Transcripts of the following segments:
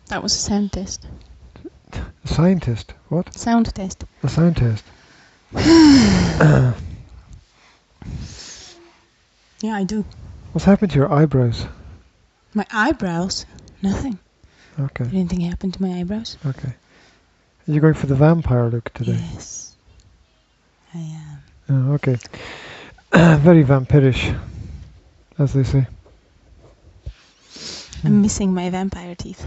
That was a sound test. A scientist? What? Sound test. A sound test. Yeah, I do. What's happened to your eyebrows? My eyebrows? Nothing. Okay. Anything happened to my eyebrows? Okay. Are you going for the vampire look today? Yes. I am. Oh, okay. Very vampirish, as they say. I'm missing my vampire teeth.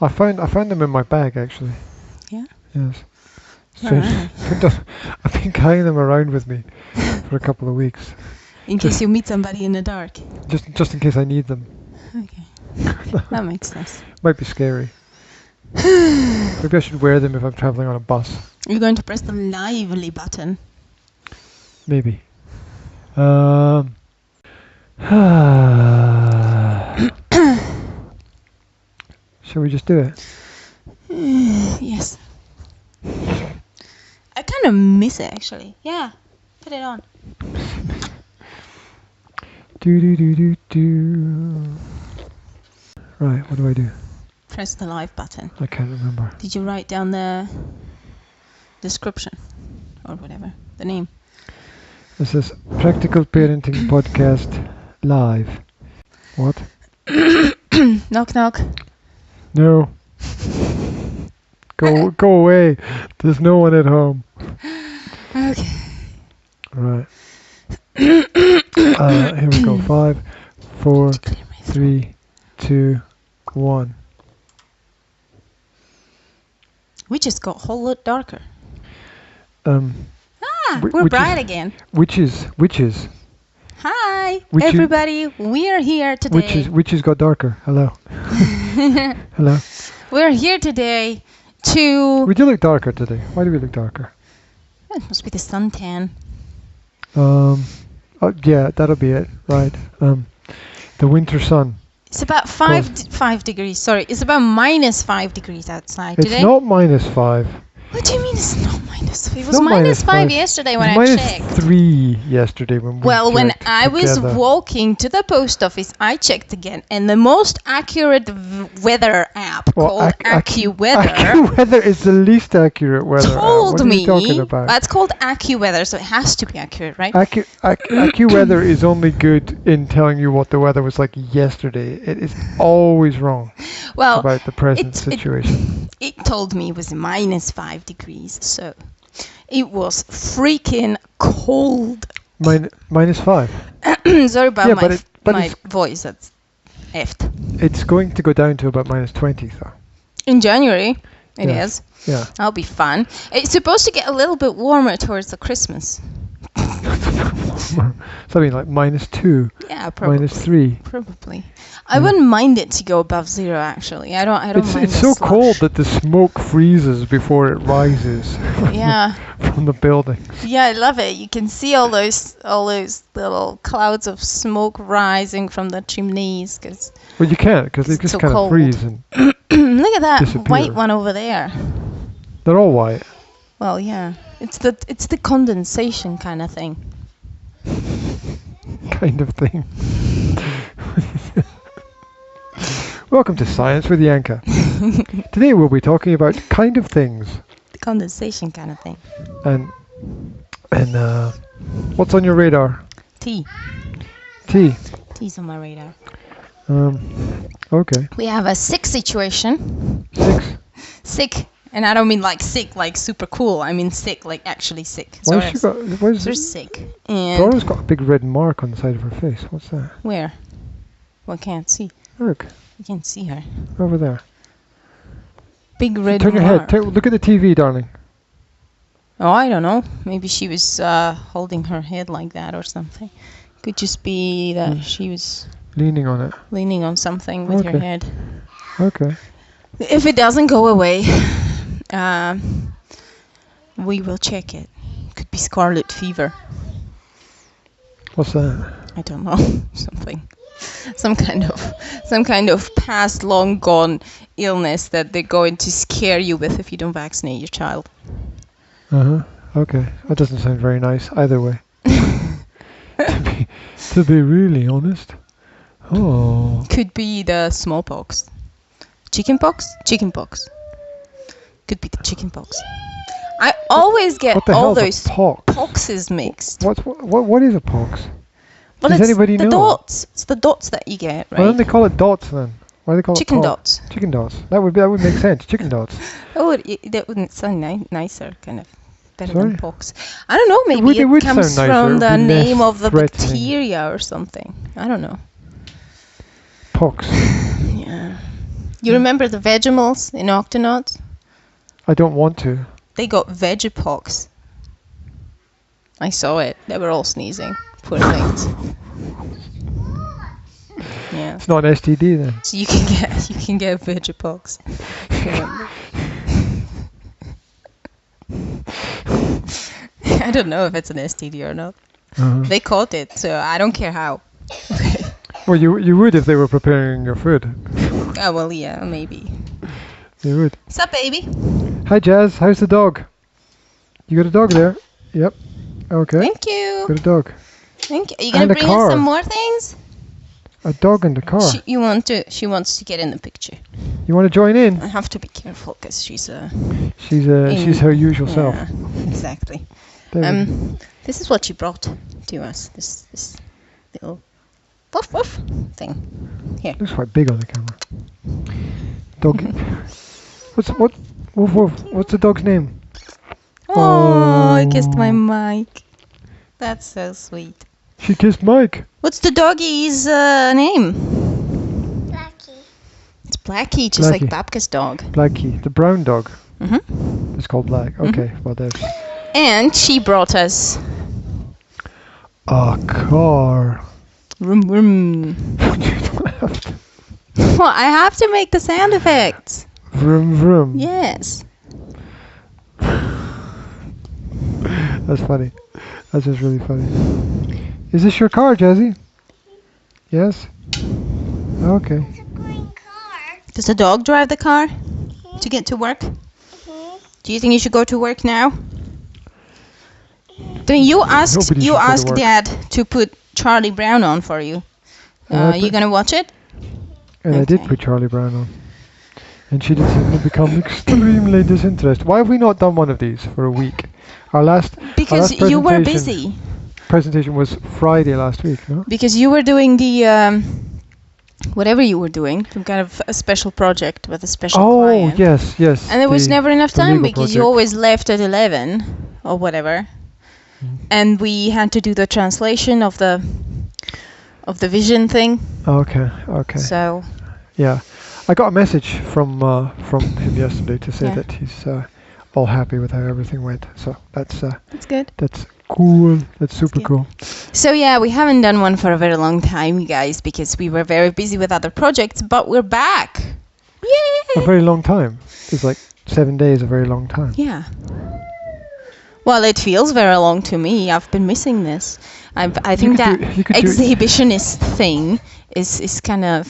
I found them in my bag actually. Yeah? Yes. Where Strange. I've been carrying them around with me for a couple of weeks. In case you meet somebody in the dark. Just in case I need them. Okay. That makes sense. Might be scary. Maybe I should wear them if I'm traveling on a bus. You're going to press the lively button. Maybe. Shall we just do it? Yes. I kind of miss it actually. Yeah. Put it on. Do. Right, what do I do? Press the live button. I can't remember. Did you write down the description or whatever, the name? This is Practical Parenting Podcast Live. What? Knock knock. No. Go away. There's no one at home. Okay. Right. Here we go. 5, 4, 3, 2, 1. We just got a whole lot darker. We're bright again. Witches. Hi, everybody. We are here today. Witches got darker. Hello. Hello. We're here today to... We do look darker today. Why do we look darker? It must be the suntan. Yeah, that'll be it. Right. The winter sun. It's about 5 degrees. Sorry, it's about -5 degrees outside today. It's not -5. What do you mean it's not -5? It was -5 yesterday when I checked. -3 yesterday when we Well, when checked I was together. walking to the post office, I checked again, and the most accurate weather app called AccuWeather AccuWeather is the least accurate weather app. told What are me you talking about? that's called AccuWeather, so it has to be accurate, right? AccuWeather is only good in telling you what the weather was like yesterday. It is always wrong about the present situation. It told me it was -5 degrees, so it was freaking cold. -5. Sorry about my it's voice, that's effed. It's going to go down to about -20 though. In January, it Yeah. is. Yeah. That'll be fun. It's supposed to get a little bit warmer towards the Christmas. Something like -2. Yeah, probably. -3. Probably. I wouldn't mind it to go above 0 actually. I don't mind It's the so slush. cold that the smoke freezes before it rises Yeah. from the buildings. Yeah, I love it. You can see all those little clouds of smoke rising from the chimneys. Well, you can't because they It's just so kind of cold. freeze and Look at that disappear. white one over there. They're all white. Well, yeah. It's the condensation kind of thing. Kind of thing. Welcome to Science with Yanka. Today we'll be talking about kind of things. The condensation kind of thing. And what's on your radar? Tea. Tea. Tea's on my radar. Okay. We have a sick situation. 6. Sick. And I don't mean like sick, like super cool. I mean sick, like actually sick. Why has she got? Why is They're sick. And Dora's got a big red mark on the side of her face. What's that? where? Well, I can't see. Look, I can't see her. over there. Big red Turn your mark. head. Look at the TV, darling. Oh, I don't know. Maybe she was holding her head like that or something. Could just be that she was Leaning on it. leaning on something with her Okay. head. Okay. If it doesn't go away, we will check it. Could be scarlet fever. What's that? I don't know. Some kind of past long gone illness that they're going to scare you with if you don't vaccinate your child. Okay. That doesn't sound very nice either way. To be really honest. Oh. Could be the smallpox. Chickenpox? Chickenpox. Could be the chickenpox. I always get all those poxes mixed. What is a pox? Well, Does anybody know? Dots. It's the dots that you get, right? Why don't they call it dots then? Why do they call chicken it dots? Chicken dots. That would make sense. Chicken dots. Oh, that wouldn't sound nicer, kind of better than pox. I don't know. Maybe it comes from the name of the bacteria or something. I don't know. Pox. Yeah. You remember the Vegemals in Octonauts? I don't want to. They got Vegipox. I saw it. They were all sneezing. Poor things. Yeah. It's not an STD then. So you can get Vegipox. I don't know if it's an STD or not. They caught it, so I don't care how. Well, you would if they were preparing your food. Oh well, yeah, maybe. You would. What's up, baby? Hi, Jazz. How's the dog? You got a dog there? Yep. Okay. Thank you. Got a dog. Thank you. Are you gonna bring us some more things? A dog in the car. She wants to get in the picture. You want to join in? I have to be careful because she's her usual self. Exactly. This is what she brought to us. This little woof woof thing. Here. Looks quite big on the camera. Dog. What's the dog's name? Oh, I kissed my mic. That's so sweet. She kissed Mike. What's the doggy's name? Blackie. It's Blackie, just like Babka's dog. Blackie, the brown dog. Mm-hmm. It's called Black. Okay, well there's. And she brought us a car. Vroom vroom. Well, I have to make the sound effects. Vroom vroom. Yes. That's funny. That's just really funny. Is this your car, Jazzy? Yes? Okay. It's a green car. Does the dog drive the car to get to work? Do you think you should go to work now? Then you asked Dad to put Charlie Brown on for you. You gonna watch it? And I did put Charlie Brown on. And she did suddenly become extremely disinterested. Why have we not done one of these for a week? Because you were busy. Presentation was Friday last week, no? Because you were doing the whatever you were doing, some kind of a special project with a special client. Oh, yes. And there was never enough time because you always left at 11 or whatever. And we had to do the translation of the vision thing. Okay. So. Yeah, I got a message from him yesterday to say that he's all happy with how everything went. So that's good. That's cool. That's super cool. So yeah, we haven't done one for a very long time, you guys, because we were very busy with other projects, but we're back. Yay! A very long time. It's like 7 days, a very long time. Yeah. Well, it feels very long to me. I've been missing this. I think that exhibitionist thing is kind of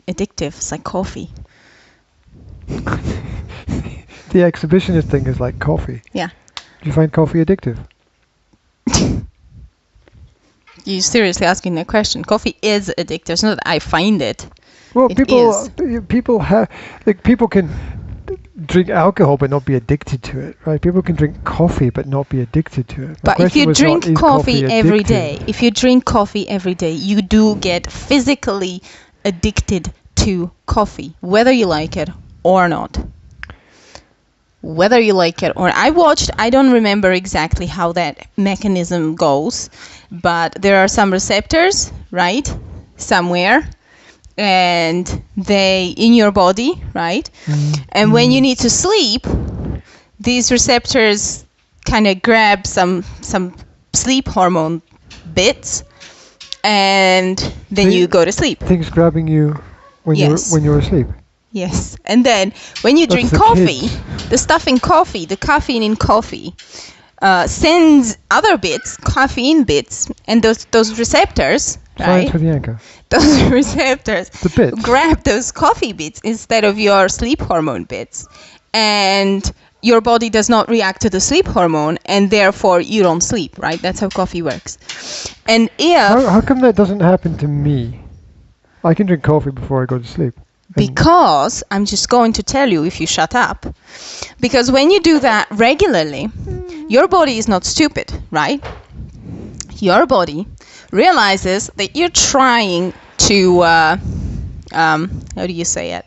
addictive. It's like coffee. The exhibitionist thing is like coffee. Yeah. Do you find coffee addictive? You seriously asking that question? Coffee is addictive. It's not that I find it. Well, people can drink alcohol but not be addicted to it, right? People can drink coffee but not be addicted to it. But if you drink coffee every day, you do get physically addicted to coffee, whether you like it or not. I don't remember exactly how that mechanism goes, but there are some receptors, right, somewhere, and they in your body, right? And when you need to sleep, these receptors kind of grab some sleep hormone bits, and then you go to sleep. Things grabbing you when you're asleep. Yes, and then when you drink coffee, the stuff in coffee, the caffeine in coffee, sends other bits, caffeine bits, and those receptors, right? Science with Yanka. Those receptors bits. Grab those coffee bits instead of your sleep hormone bits, and your body does not react to the sleep hormone, and therefore you don't sleep, right? That's how coffee works. And if how come that doesn't happen to me? I can drink coffee before I go to sleep. Because I'm just going to tell you if you shut up. Because when you do that regularly, your body is not stupid, right? Your body realizes that you're trying to, how do you say it?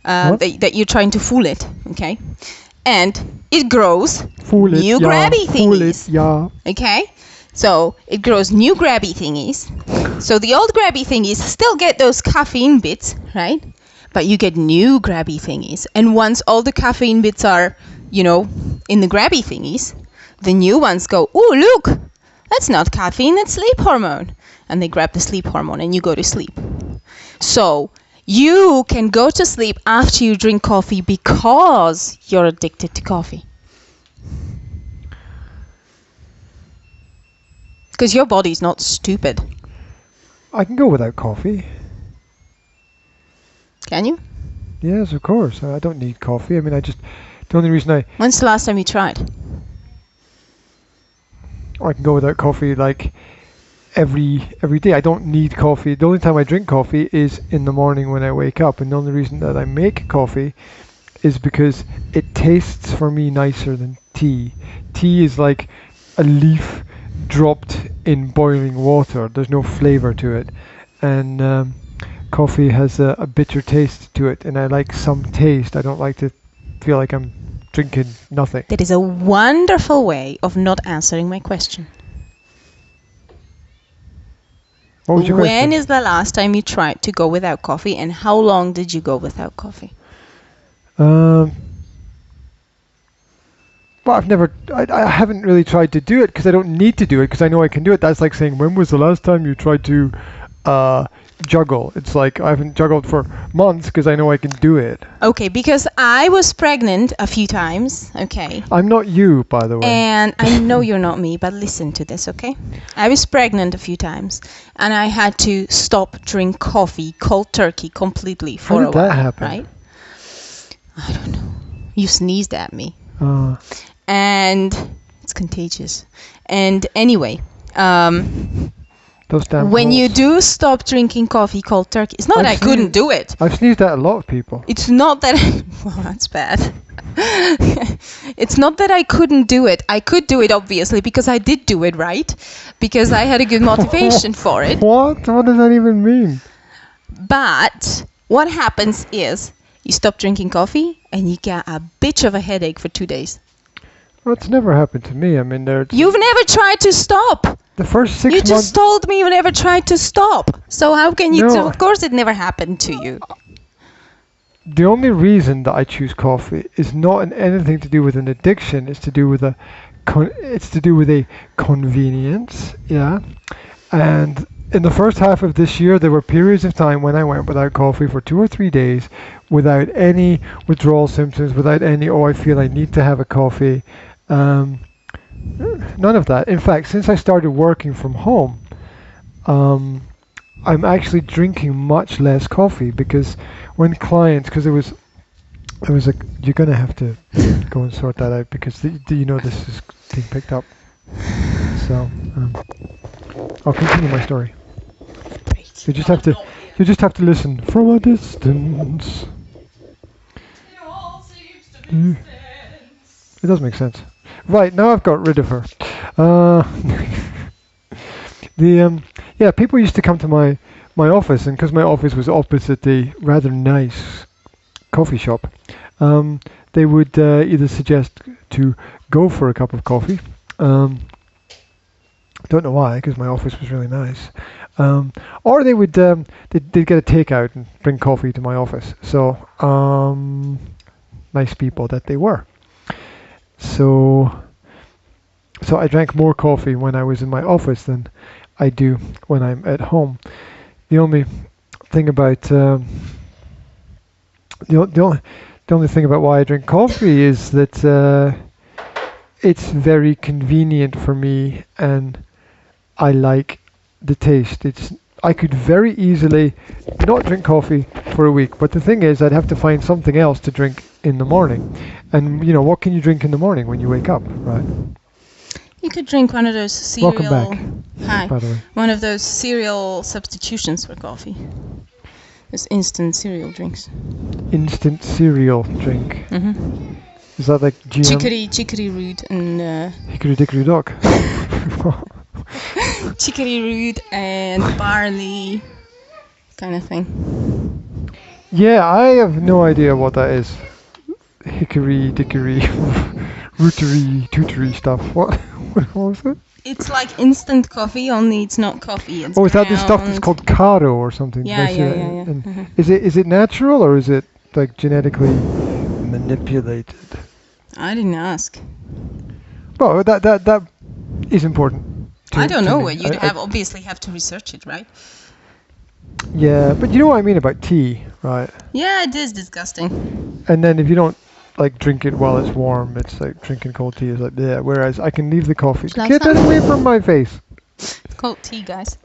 That you're trying to fool it, okay? And it grows new grabby thingies. Okay? So it grows new grabby thingies. So the old grabby thingies still get those caffeine bits, right? But you get new grabby thingies. And once all the caffeine bits are, in the grabby thingies, the new ones go, "Ooh, look, that's not caffeine, that's sleep hormone." And they grab the sleep hormone and you go to sleep. So you can go to sleep after you drink coffee because you're addicted to coffee. Because your body's not stupid. I can go without coffee. Can you? Yes, of course. I don't need coffee. I mean, the only reason When's the last time you tried? I can go without coffee like every day. I don't need coffee. The only time I drink coffee is in the morning when I wake up, and the only reason that I make coffee is because it tastes for me nicer than tea. Tea is like a leaf dropped in boiling water. There's no flavor to it, and coffee has a bitter taste to it, and I like some taste. I don't like to feel like I'm drinking nothing. That is a wonderful way of not answering my question. What was your question? When is the last time you tried to go without coffee, and how long did you go without coffee? Well, I haven't really tried to do it because I don't need to do it because I know I can do it. That's like saying, when was the last time you tried to juggle? It's like I haven't juggled for months because I know I can do it. Okay, because I was pregnant a few times, okay? I'm not you, by the way. And I know you're not me, but listen to this, okay? I was pregnant a few times, and I had to stop drink coffee, cold turkey, completely for a while. How did that happen? Right? I don't know. You sneezed at me. And it's contagious. And anyway, those damn when colds. you do stop drinking coffee cold turkey, it's not that I couldn't do it. I've sneezed at a lot of people. It's not that well, that's bad. It's not that I couldn't do it. I could do it, obviously, because I did do it, right? Because I had a good motivation for it. What? What does that even mean? But what happens is you stop drinking coffee and you get a bitch of a headache for 2 days. Well, it's never happened to me. I mean, You've never tried to stop. The first 6 months... You just told me you never tried to stop. So how can you... No. Of course it never happened to you. The only reason that I choose coffee is not anything to do with an addiction. It's to do with a convenience, yeah. And in the first half of this year, there were periods of time when I went without coffee for 2 or 3 days, without any withdrawal symptoms, without any, I feel I need to have a coffee. None of that. In fact, since I started working from home, I'm actually drinking much less coffee because when clients, because there was you're going to have to go and sort that out because this is being picked up. So I'll continue my story. You just have to listen from a distance. It does make sense. Right, now I've got rid of her. People used to come to my office, and because my office was opposite a rather nice coffee shop, they would either suggest to go for a cup of coffee. Don't know why, because my office was really nice. Or they would they'd get a takeout and bring coffee to my office. So nice people that they were. So I drank more coffee when I was in my office than I do when I'm at home. The only thing about the only thing about why I drink coffee is that it's very convenient for me, and I like the taste. I could very easily not drink coffee for a week, but the thing is, I'd have to find something else to drink in the morning. And what can you drink in the morning when you wake up, right? You could drink one of those cereal. Welcome back. Hi. By the way. One of those cereal substitutions for coffee. It's instant cereal drinks. Instant cereal drink. Mm-hmm. Is that like GM? Chicory root and Hickory dickory dock. chicory root and barley, kind of thing. Yeah, I have no idea what that is. Hickory dickory, rootery tootery stuff. What was it? It's like instant coffee, only it's not coffee. It's Oh, is that the stuff that's ground. called Caro or something? Yeah, Did I see yeah, that? yeah, yeah. And Mhm. is it natural or is it like genetically manipulated? I didn't ask. Well, that is important. I don't know. me. You'd I- obviously have to research it, right? Yeah, but you know what I mean about tea, right? Yeah, it is disgusting. And then if you don't like drink it while it's warm, it's like drinking cold tea is like yeah. Whereas I can leave the coffee. Like Get that some- away from my face. It's called tea, guys.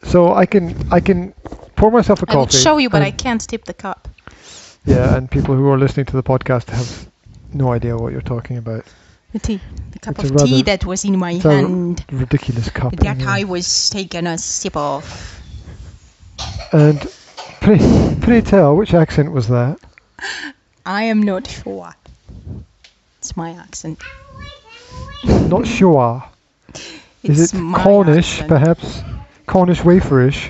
So I can pour myself a I would coffee. show you, but I and- can't tip the cup. Yeah, and people who are listening to the podcast have no idea what you're talking about. The tea. The cup It's a of tea rather- that was in my It's a hand. ridiculous cup. That anyway. I was taking a sip of. And pray tell, which accent was that? I am not sure. It's my accent. Not sure. It's Is it my Cornish, accent. perhaps? Cornish waferish?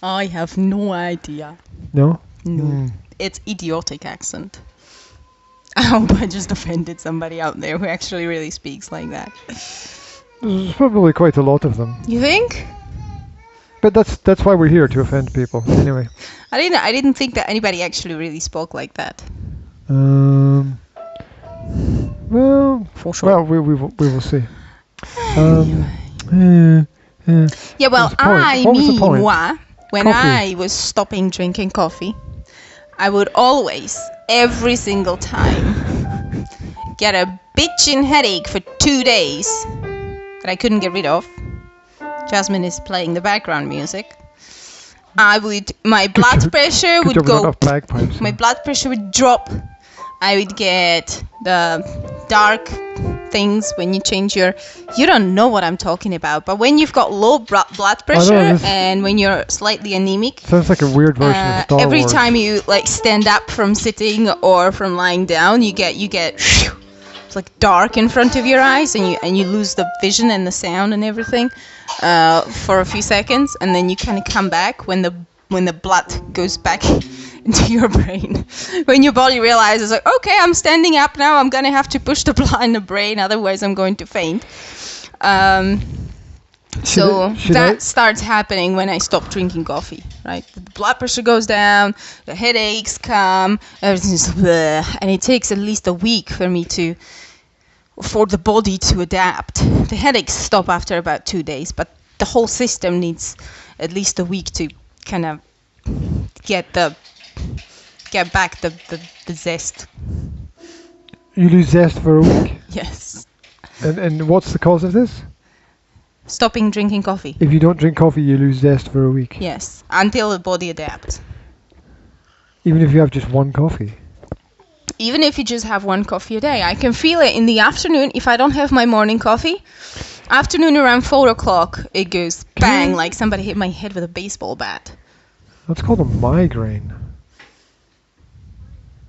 I have no idea. No? No. Hmm. It's idiotic accent. I hope I just offended somebody out there who actually really speaks like that. There's probably quite a lot of them. You think? But that's why we're here, to offend people. Anyway. I didn't think that anybody actually really spoke like that. Well, For sure. well, we will see. Yeah, well, What was the point? moi, when Coffee. I was stopping drinking coffee, I would always, every single time, get a bitchin' headache for 2 days that I couldn't get rid of. Jasmine is playing the background music. My blood pressure Good would job we don't go, have bagpipes. my blood pressure would drop. I would get the dark things when you change you don't know what I'm talking about, but when you've got low blood pressure this- and when you're slightly anemic, Sounds like a weird version of Star every Wars. time you like stand up from sitting or from lying down, you get it's like dark in front of your eyes, and you lose the vision and the sound and everything for a few seconds, and then you kind of come back when the blood goes back into your brain. When your body realizes, like, okay, I'm standing up now, I'm gonna have to push the blood in the brain, otherwise I'm going to faint. So should that I- starts happening when I stop drinking coffee, right? The blood pressure goes down, the headaches come, everything's bleh, and it takes at least a week for the body to adapt. The headaches stop after about 2 days, but the whole system needs at least a week to kind of get back the zest. You lose zest for a week. Yes. And what's the cause of this? Stopping drinking coffee. If you don't drink coffee, you lose zest for a week. Yes. Until the body adapts. Even if you have just one coffee. Even if you just have one coffee a day. I can feel it in the afternoon if I don't have my morning coffee. Afternoon around 4 o'clock, it goes bang, like somebody hit my head with a baseball bat. That's called a migraine.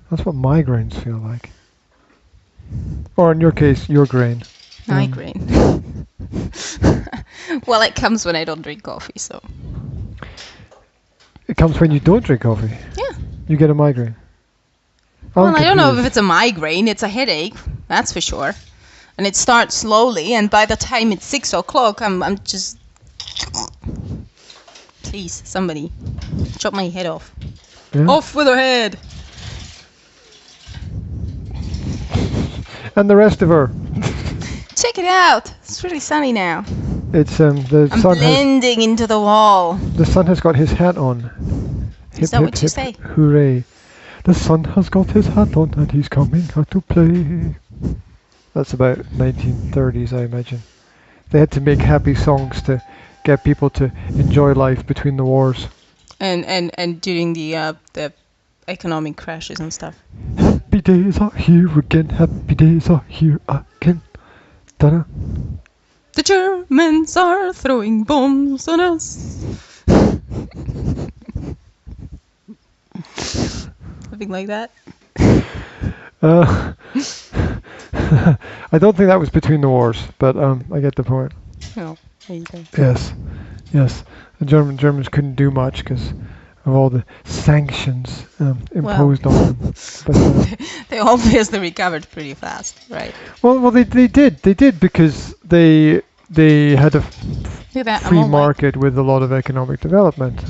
That's what migraines feel like. Or in your case, your grain. Migraine. Well, it comes when I don't drink coffee, so. It comes when you don't drink coffee. Yeah. You get a migraine. Well, I don't know if it's a migraine, it's a headache, that's for sure. And it starts slowly, and by the time it's 6 o'clock, I'm just... Please, somebody, chop my head off. Yeah. Off with her head! And the rest of her. Check it out! It's really sunny now. It's the I'm sun has blending into the wall. the sun has got his hat on. Is that what you say? Hooray! The sun has got his hat on and he's coming out to play. That's about 1930s, I imagine. They had to make happy songs to get people to enjoy life between the wars. And during the economic crashes and stuff. Happy days are here again. Happy days are here again. Ta-da. The Germans are throwing bombs on us. something like that. I don't think that was between the wars, but I get the point. Oh, there you go. Yes, yes. The Germans couldn't do much because of all the sanctions imposed on them. But, They obviously recovered pretty fast, right? well, they did because they had a Look at that, I'm free all white. market with a lot of economic development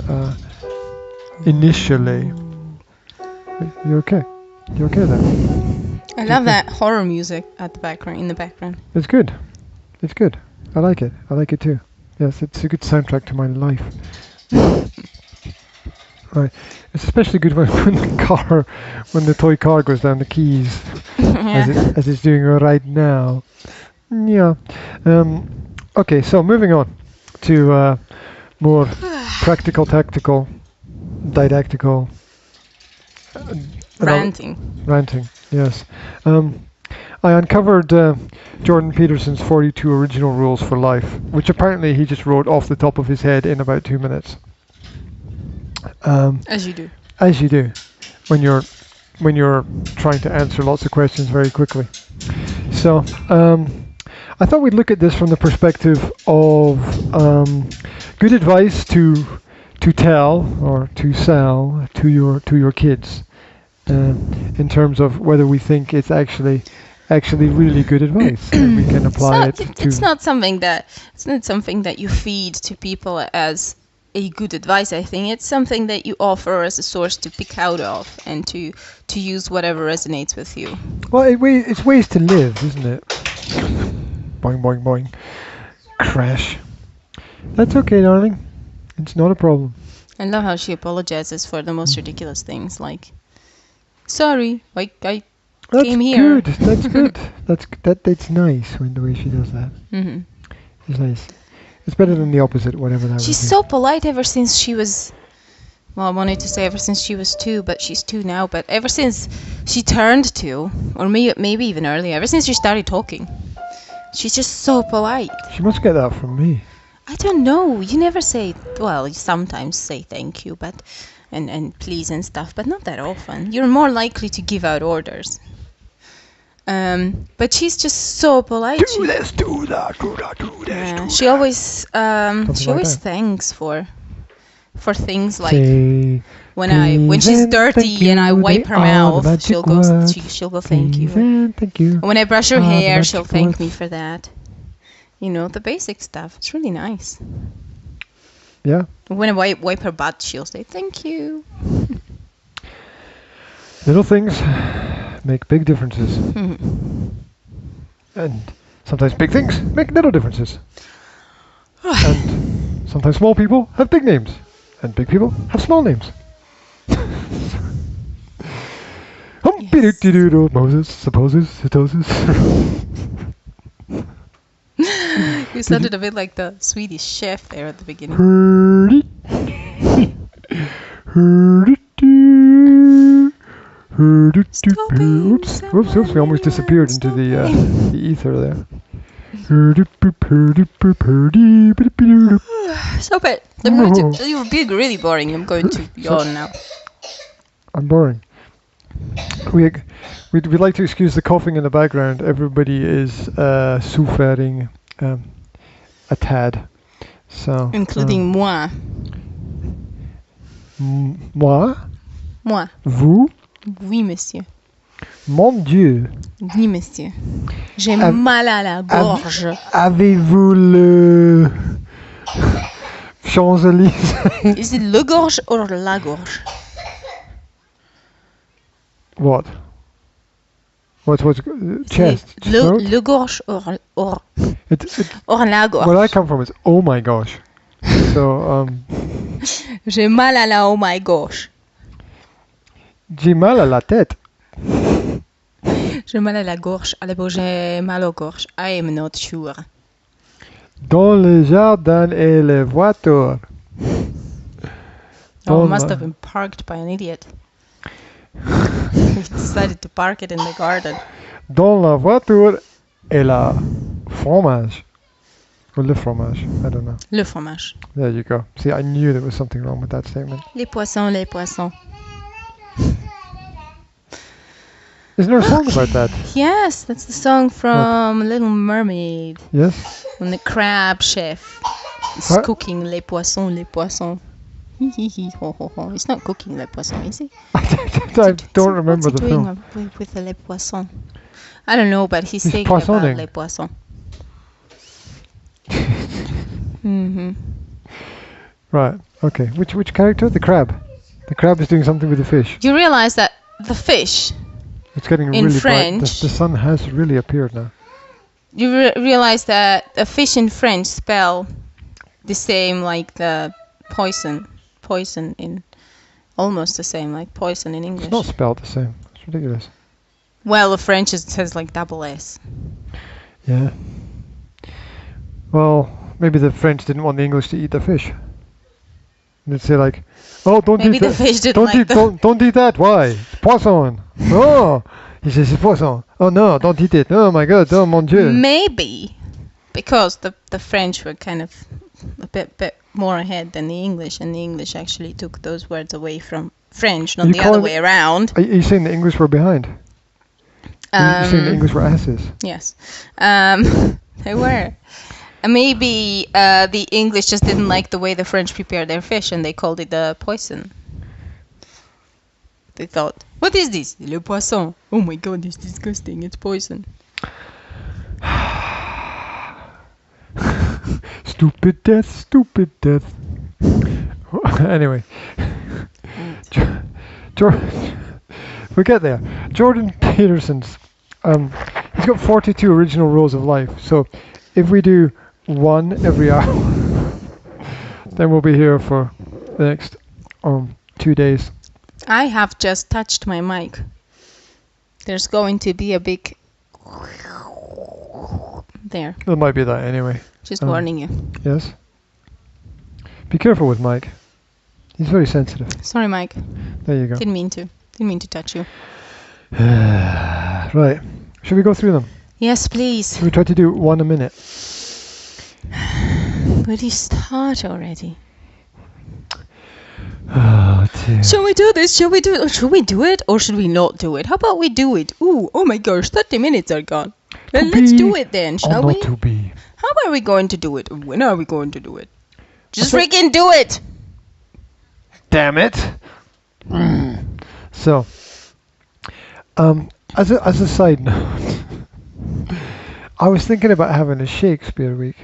initially. You okay? You okay there? I love that horror music at the background, in the background. It's good. It's good. I like it. I like it too. Yes, it's a good soundtrack to my life. Right. It's especially good when the toy car goes down the keys, as it's doing right now. Yeah. Okay, so moving on to more practical, tactical, didactical. Ranting. Ranting, yes. I uncovered Jordan Peterson's 42 original rules for life, which apparently he just wrote off the top of his head in about 2 minutes. As you do. As you do, when you're trying to answer lots of questions very quickly. So I thought we'd look at this from the perspective of good advice to tell or to sell to your kids, in terms of whether we think it's actually really good advice and we can apply it to. It's not something that you feed to people as a good advice. I think it's something that you offer as a source to pick out of and to use whatever resonates with you. Well, it's ways to live, isn't it? Boing, boing, boing. Crash. That's okay, darling. It's not a problem. I love how she apologizes for the most ridiculous things, like, sorry, like I came here. That's good. That's nice when the way she does that. Mm-hmm. It's nice. It's better than the opposite, whatever that She's would be. so polite ever since she was, well, I wanted to say ever since she was 2, but she's 2 now, but ever since she turned 2, or maybe even earlier, ever since she started talking, she's just so polite. She must get that from me. I don't know, you never say, well, you sometimes say thank you, but and please and stuff, but not that often. You're more likely to give out orders. But she's just so polite. Do this, do that, do that, do this, Yeah, do she that. always that. thanks for things like Say, when please she's and thank dirty and I you, wipe they her are the mouth, magic she'll go words. she'll go thank you. Please and thank you. When I brush her are the hair, she'll magic thank me words. for that. You know, the basic stuff. It's really nice. Yeah. When I wipe her butt, she'll say thank you. Little things make big differences. Mhm. And sometimes big things make little differences. And sometimes small people have big names. And big people have small names. Humpy-doo-doo-doo, Moses, supposes, supposes. You sounded a bit like the Swedish chef there at the beginning. Oops, we almost disappeared into the ether there. Stop it! I'm going to. You're being really boring. I'm going to yawn now. I'm boring. We'd like to excuse the coughing in the background. Everybody is suffering a tad. So, Including moi. Moi? Moi. Vous? Oui, monsieur. Mon Dieu. Oui, monsieur. J'ai Av- mal à la gorge. Avez-vous le Champs-Élysées? Is it le gorge or la gorge? What? What's chest? Le gorge or la gorge. Where I come from is oh my gosh. So J'ai mal à la oh my gosh. j'ai mal à la tête. J'ai mal à la gorge. J'ai mal aux gorge. I am not sure. Dans le jardin et les voitures. Oh, it must have been parked by an idiot. He decided to park it in the garden. Dans la voiture et la fromage. Or le fromage. I don't know. Le fromage. There you go. See, I knew there was something wrong with that statement. Les poissons, les poissons. Isn't there a song about that? Yes, that's the song from Little Mermaid. Yes. When the crab chef is What? cooking les poissons, les poissons. Ho, ho, ho. He's not cooking les poissons, is he? I don't remember What's the he doing film. with the les poissons? I don't know, but he's singing poissonning. about les poissons. Mm-hmm. Right. Okay. Which character? The crab. The crab is doing something with the fish. You realize that the fish, It's getting In really French- bright. The sun has really appeared now. you realize that a fish in French spell the same like the poison in almost the same like poison in English. It's not spelled the same. It's ridiculous. Well, the French it says like double S. Yeah. Well, maybe the French didn't want the English to eat the fish. They'd say like, "Oh, don't Maybe eat the that. fish didn't Don't like eat. the. Don't eat that. Why? It's poisson. Oh." He says it's poisson. Oh no, don't eat it. Oh my God. Oh mon Dieu. Maybe because the French were kind of a bit more ahead than the English, and the English actually took those words away from French, not You the call other it- way around. Are you saying the English were behind? You're saying the English were asses? Yes, they were. Maybe the English just didn't like the way the French prepared their fish, and they called it poison. They thought, "What is this? Le poisson. Oh my God, it's disgusting. It's poison." Stupid death, stupid death. Anyway, we get there. Jordan Peterson's, he's got 42 original rules of life. So if we do one every hour, then we'll be here for the next 2 days. I have just touched my mic. There's going to be a big there. There might be that anyway. Just warning you. Yes. Be careful with Mike. He's very sensitive. Sorry, Mike. There you go. Didn't mean to touch you. Right. Should we go through them? Yes, please. Should we try to do one a minute? Would you start already? Oh dear. Shall we do this? Shall we do it? Or should we do it? Or should we not do it? How about we do it? Ooh, oh my gosh, 30 minutes are gone. Well, let's do it then, shall Or we? not to be. How are we going to do it? When are we going to do it? Just I thought- freaking do it! Damn it. So, as a side note, I was thinking about having a Shakespeare week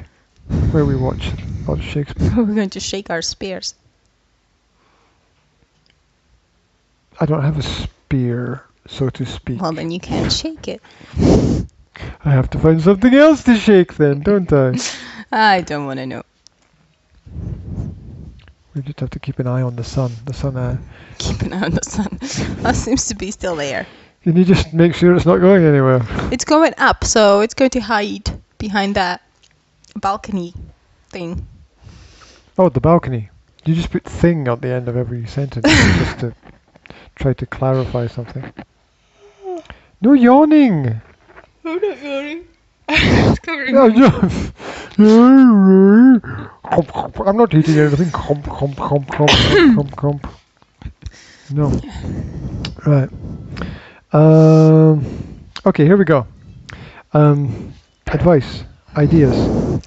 where we watch a lot of Shakespeare. We're going to shake our spears. I don't have a spear, so to speak. Well, then you can't shake it. I have to find something else to shake then, don't I? I don't want to know. We just have to keep an eye on the sun. The sun, Keep an eye on the sun. That seems to be still there. can you just make sure it's not going anywhere? It's going up, so it's going to hide behind that balcony thing. Oh, the balcony. You just put thing at the end of every sentence just to try to clarify something. No yawning! I'm not yawning. It's covering No, I'm not eating anything. No. Right. Okay, here we go. Advice, ideas,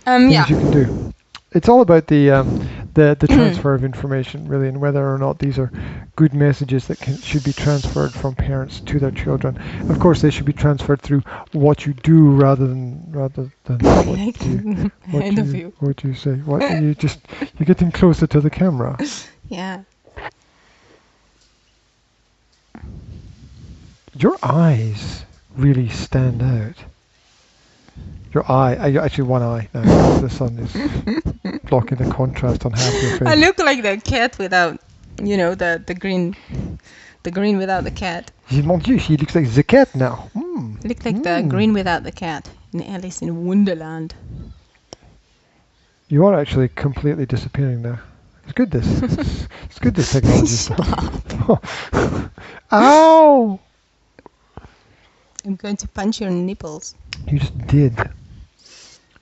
things yeah. you can do. It's all about the transfer of information, really, and whether or not these are good messages that should be transferred from parents to their children. Of course, they should be transferred through what you do rather than what you say. What you're getting closer to the camera. Yeah. Your eyes really stand out. Your eye, actually one eye now, because the sun is blocking the contrast on half your face. I look like the cat without, the green without the cat. Mon Dieu, she looks like the cat now. Mm. I look like the green without the cat in Alice in Wonderland. You are actually completely disappearing there. It's good it's good this technology stuff. Ow! I'm going to punch your nipples. You just did.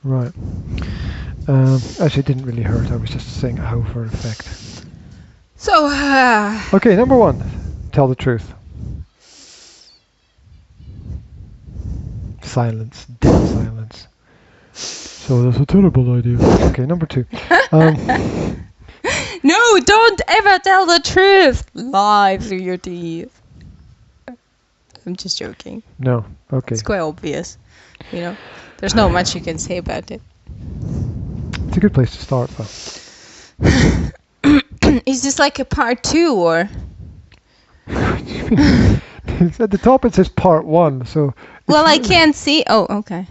Right. Actually, it didn't really hurt. I was just saying ow for effect. So, Okay, number one. Tell the truth. Silence. Dead silence. So that's a terrible idea. Okay, number 2. No, don't ever tell the truth. Lie through your teeth. I'm just joking. No. Okay. It's quite obvious. You know, there's not much you can say about it. It's a good place to start, though. Is this like a part 2 or? At the top it says part 1, so... Well, I can't see. Oh, okay.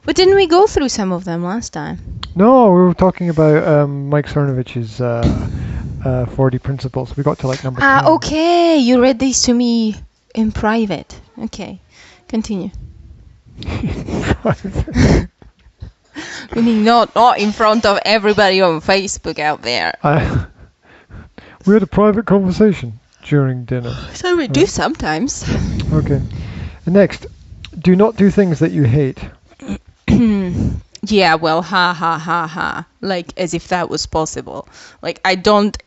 But didn't we go through some of them last time? No, we were talking about Mike Cernovich's 40 principles. We got to like number 10. Okay. You read these to me in private. Okay. Continue. Meaning not in front of everybody on Facebook out there. We had a private conversation during dinner. So we do sometimes. Okay. And next, do not do things that you hate. Yeah, well, ha. Like, as if that was possible. Like, I don't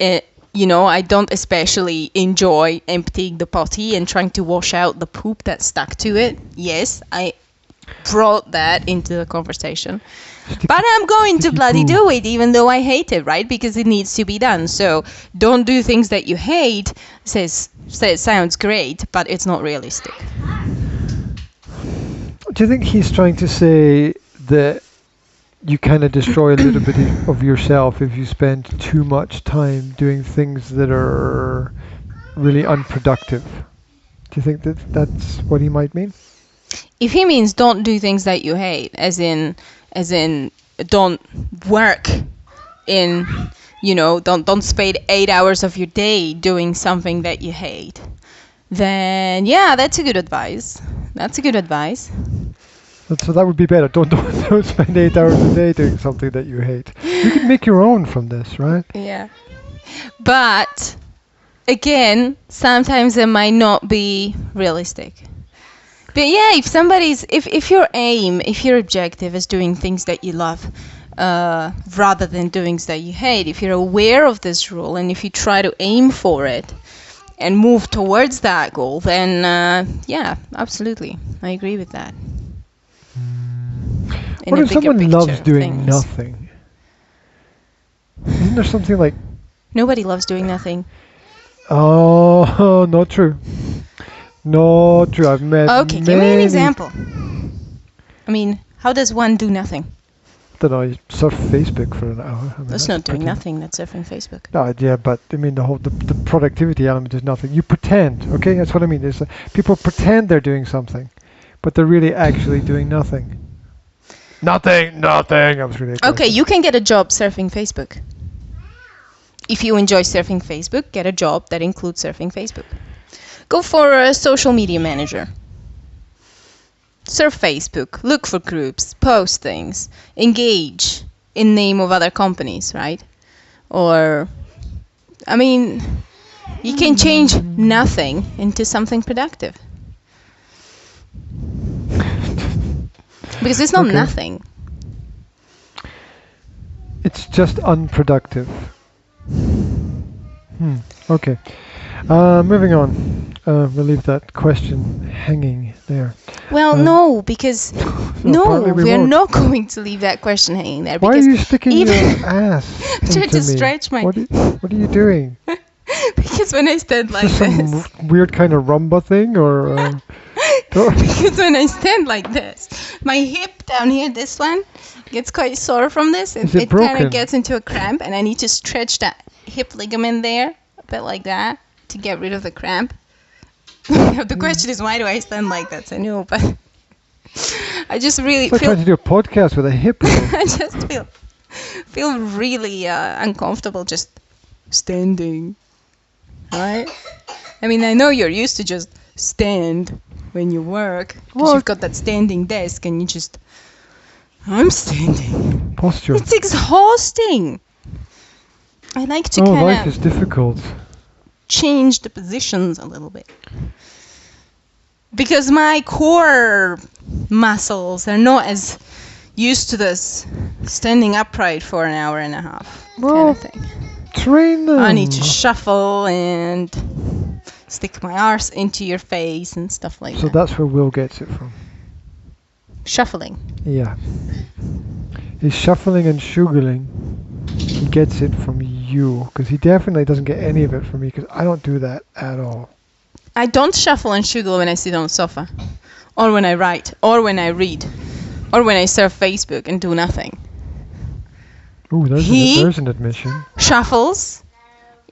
especially enjoy emptying the potty and trying to wash out the poop that stuck to it. Yes, I brought that into the conversation. But I'm going to bloody do it, even though I hate it, right? Because it needs to be done. So don't do things that you hate. Sounds great, but it's not realistic. Do you think he's trying to say that you kind of destroy a little bit of yourself if you spend too much time doing things that are really unproductive? Do you think that that's what he might mean? If he means don't do things that you hate, as in don't work in, don't spend 8 hours of your day doing something that you hate, then yeah, that's a good advice. So that would be better. Don't spend 8 hours a day doing something that you hate. You can make your own from this, right? Yeah. But again, sometimes it might not be realistic. But yeah, if your objective is doing things that you love, rather than doing things that you hate, if you're aware of this rule and if you try to aim for it and move towards that goal, then yeah, absolutely, I agree with that. What if someone loves doing nothing? Isn't there something like... Nobody loves doing nothing. Oh, not true. Not true. I've met Okay, give me an example. I mean, how does one do nothing? I don't know, you surf Facebook for an hour. That's not doing nothing, that's surfing Facebook. No, yeah, but I mean the productivity element is nothing. You pretend, okay? That's what I mean. There's people pretend they're doing something, but they're really actually doing nothing. Nothing. I was really aggressive. Okay, you can get a job surfing Facebook. If you enjoy surfing Facebook, get a job that includes surfing Facebook. Go for a social media manager. Surf Facebook, look for groups, post things, engage in name of other companies, right? Or, I mean, you can change nothing into something productive. Because it's not nothing. It's just unproductive. Okay. Moving on. We'll leave that question hanging there. Well, no, because we're won't. not going to leave that question hanging there. Why are you sticking your ass I'm trying into to me? stretch my... What are you doing? Because when I stand like Is this... some weird kind of rumba thing, or... Because when I stand like this, my hip down here, this one, gets quite sore from this. It kind of gets into a cramp, and I need to stretch that hip ligament there, a bit like that, to get rid of the cramp. The question is, why do I stand like that? I know, but I just really it's like trying to do a podcast with a hip. I just feel really uncomfortable just standing, right? I mean, I know you're used to just stand when you work, because you've got that standing desk and you just... I'm standing. Posture. It's exhausting. I like to kind of... life is difficult. Change the positions a little bit. Because my core muscles are not as used to this standing upright for an hour and a half kind of thing. Train them. I need to shuffle and stick my arse into your face and stuff like that. So that's where Will gets it from. Shuffling. Yeah. He's shuffling and sugaling. He gets it from you, because he definitely doesn't get any of it from me, because I don't do that at all. I don't shuffle and sugar when I sit on the sofa, or when I write, or when I read, or when I surf Facebook and do nothing. Ooh, He- there's an admission. Shuffles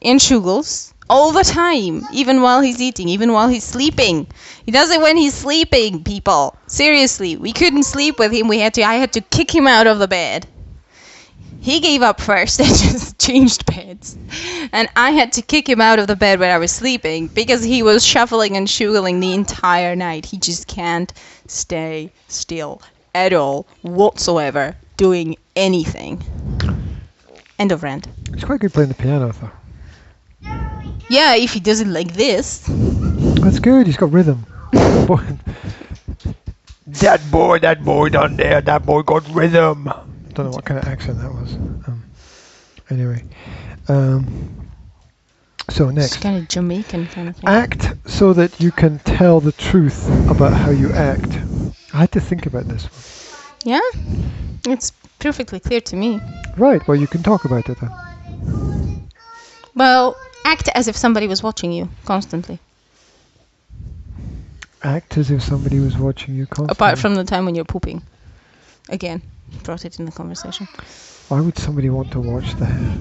and shuggles all the time, even while he's eating, even while he's sleeping. He does it when he's sleeping, people. Seriously, we couldn't sleep with him. I had to kick him out of the bed. He gave up first and just changed beds. And I had to kick him out of the bed when I was sleeping because he was shuffling and shuggling the entire night. He just can't stay still at all, whatsoever, doing anything. End of rant. He's quite good playing the piano, though. Yeah, if he does it like this. That's good. He's got rhythm. That boy down there, that boy got rhythm. Don't know what kind of accent that was. Anyway. So It's next. kind of Jamaican kind of thing. Act so that you can tell the truth about how you act. I had to think about this one. Yeah? It's perfectly clear to me. Right, well, you can talk about it then. Well, act as if somebody was watching you constantly. Act as if somebody was watching you constantly. Apart from the time when you're pooping. Again, brought it in the conversation. Why would somebody want to watch that?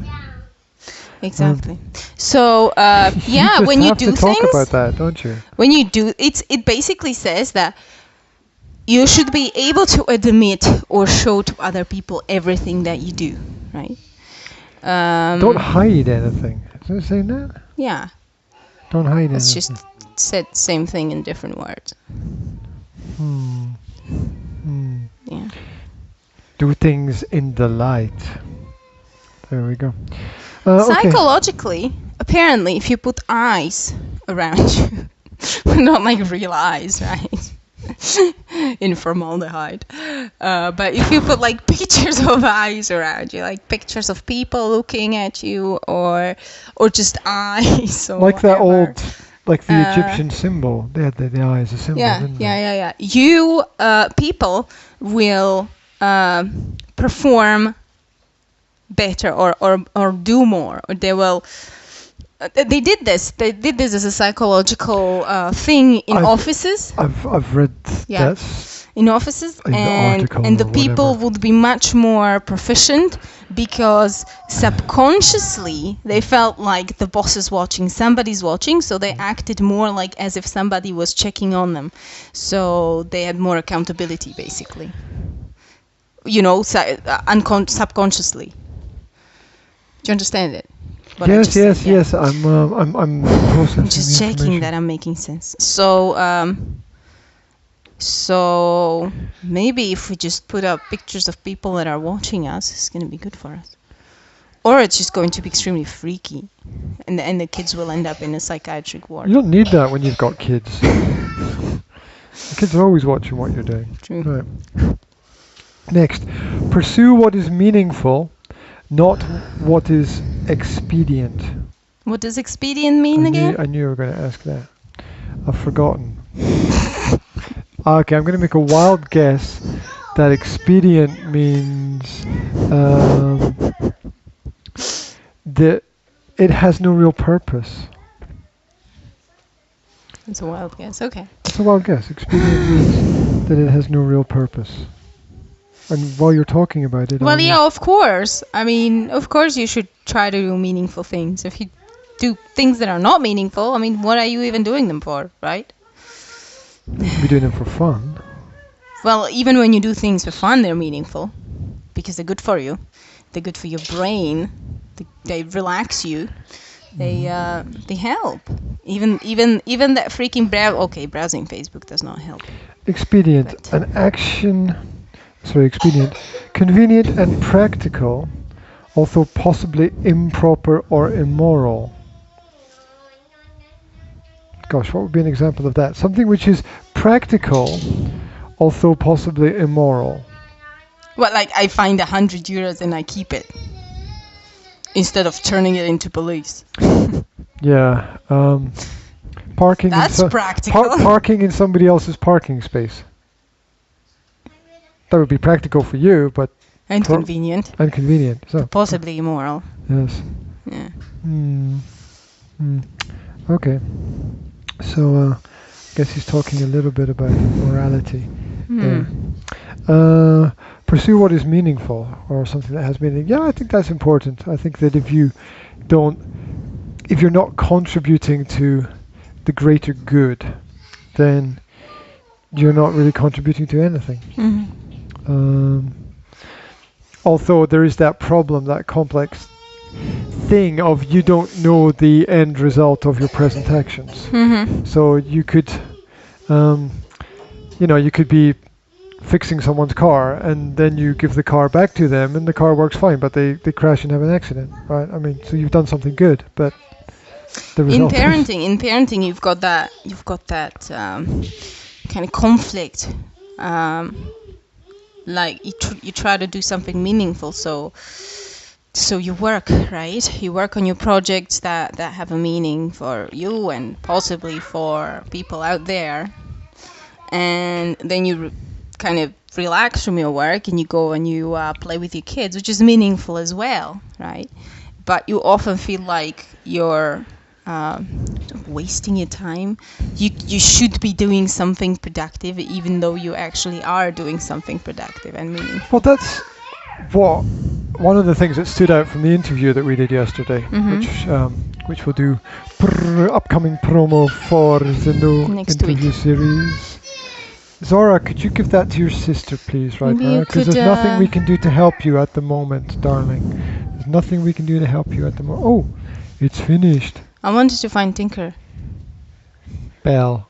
Exactly. So, yeah, you when you have do to talk things, about that, don't you? when you do, it basically says that you should be able to admit or show to other people everything that you do, right? Don't hide anything. Isn't it saying that? Yeah, Don't hide anything. it's just said same thing in different words. Yeah. Do things in the light. There we go. Okay. Psychologically, apparently, if you put eyes around you, not like real eyes, right? In formaldehyde. But if you put like pictures of eyes around you, like pictures of people looking at you, or just eyes, or Like that whatever. old, like the Egyptian symbol. They had the eye as a symbol, didn't they? Yeah. You people will perform better or do more, or they will. They did this. They did this as a psychological thing in offices. I've read Yeah. that. In offices, In the and article the or people whatever. would be much more proficient because subconsciously they felt like the boss is watching, somebody's watching, so they acted more like as if somebody was checking on them. So they had more accountability, basically. You know, subconsciously. Do you understand it? What I just said? Yeah. Yes. I'm processing I'm just the checking information. that I'm making sense. So maybe if we just put up pictures of people that are watching us, it's going to be good for us. Or it's just going to be extremely freaky, and the kids will end up in a psychiatric ward. You don't need that when you've got kids. The kids are always watching what you're doing. True. Right. Next, pursue what is meaningful, not what is expedient. What does expedient mean again? I knew you were going to ask that. I've forgotten. Okay, I'm going to make a wild guess that expedient means that it has no real purpose. It's a wild guess. Okay. It's a wild guess. Expedient means that it has no real purpose. And while you're talking about it, Well, yeah, of course. I mean, of course you should try to do meaningful things. If you do things that are not meaningful, I mean, what are you even doing them for, right? be doing them for fun. Well, even when you do things for fun, they're meaningful because they're good for you. They're good for your brain. They relax you. They help. Even that freaking browsing Facebook does not help. Expedient, But- an action. Sorry, expedient, convenient and practical, although possibly improper or immoral. Gosh, what would be an example of that? Something which is practical, although possibly immoral. Well, like I find €100 and I keep it instead of turning it into police. Yeah, parking. That's practical. Parking in somebody else's parking space. that would be practical for you, but And convenient. inconvenient. So Possibly immoral. yes. Yeah. Okay. So I guess he's talking a little bit about morality there. Pursue what is meaningful, or something that has meaning. Yeah, I think that's important. I think that if you're not contributing to the greater good, then you're not really contributing to anything. Although there is that problem, that complex thing of you don't know the end result of your present actions. So you could, you could be fixing someone's car, and then you give the car back to them, and the car works fine, but they crash and have an accident, right? I mean, so you've done something good, but the result. In parenting, you've got that kind of conflict. Like you try to do something meaningful, so you work, right? You work on your projects that have a meaning for you and possibly for people out there, and then you kind of relax from your work and you go and you play with your kids, which is meaningful as well, right? But you often feel like you're wasting your time. You should be doing something productive, even though you actually are doing something productive and meaningful. Well, that's one of the things that stood out from the interview that we did yesterday, which we'll do upcoming promo for the new Next interview week. series. Zora, could you give that to your sister, please, right Maybe now? you Because could, there's nothing we can do to help you at the moment, darling. There's nothing we can do to help you at the moment. Oh, it's finished. I wanted to find Tinker. Bell.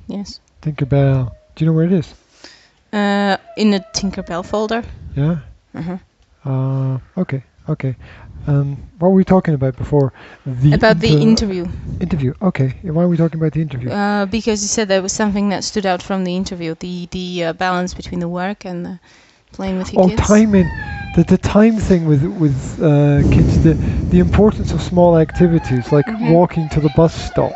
Yes. Tinkerbell. Do you know where it is? In the Tinkerbell folder. Yeah? Okay. What were we talking about before? About the interview. Interview. Okay. Why are we talking about the interview? Because you said there was something that stood out from the interview, the balance between the work and the playing with your kids. Timing. The time thing with kids. The importance of small activities like walking to the bus stop.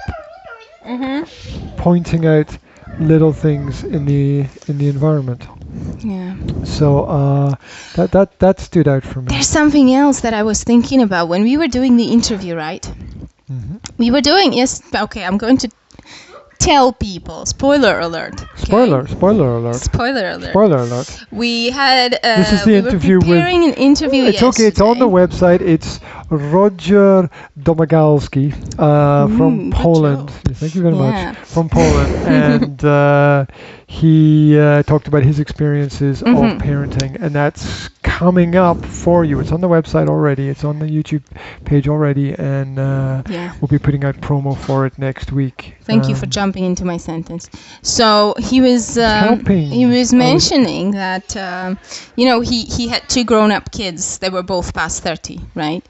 Pointing out little things in the environment. Yeah. So that stood out for me. There's something else that I was thinking about when we were doing the interview, right? We were doing, yes, okay, I'm going to tell people, spoiler alert. Okay? Spoiler alert. Spoiler alert. Spoiler alert. We had, This is the interview were preparing an interview It's okay, it's on the website. It's Roger Domagalski from good Poland. job. Thank you very Yeah. much. From Poland. And he talked about his experiences of parenting, and that's coming up for you. It's on the website already. It's on the YouTube page already, and we'll be putting out promo for it next week. Thank you for jumping into my sentence. So he was helping. he was mentioning that he had two grown-up kids. They were both past 30, right?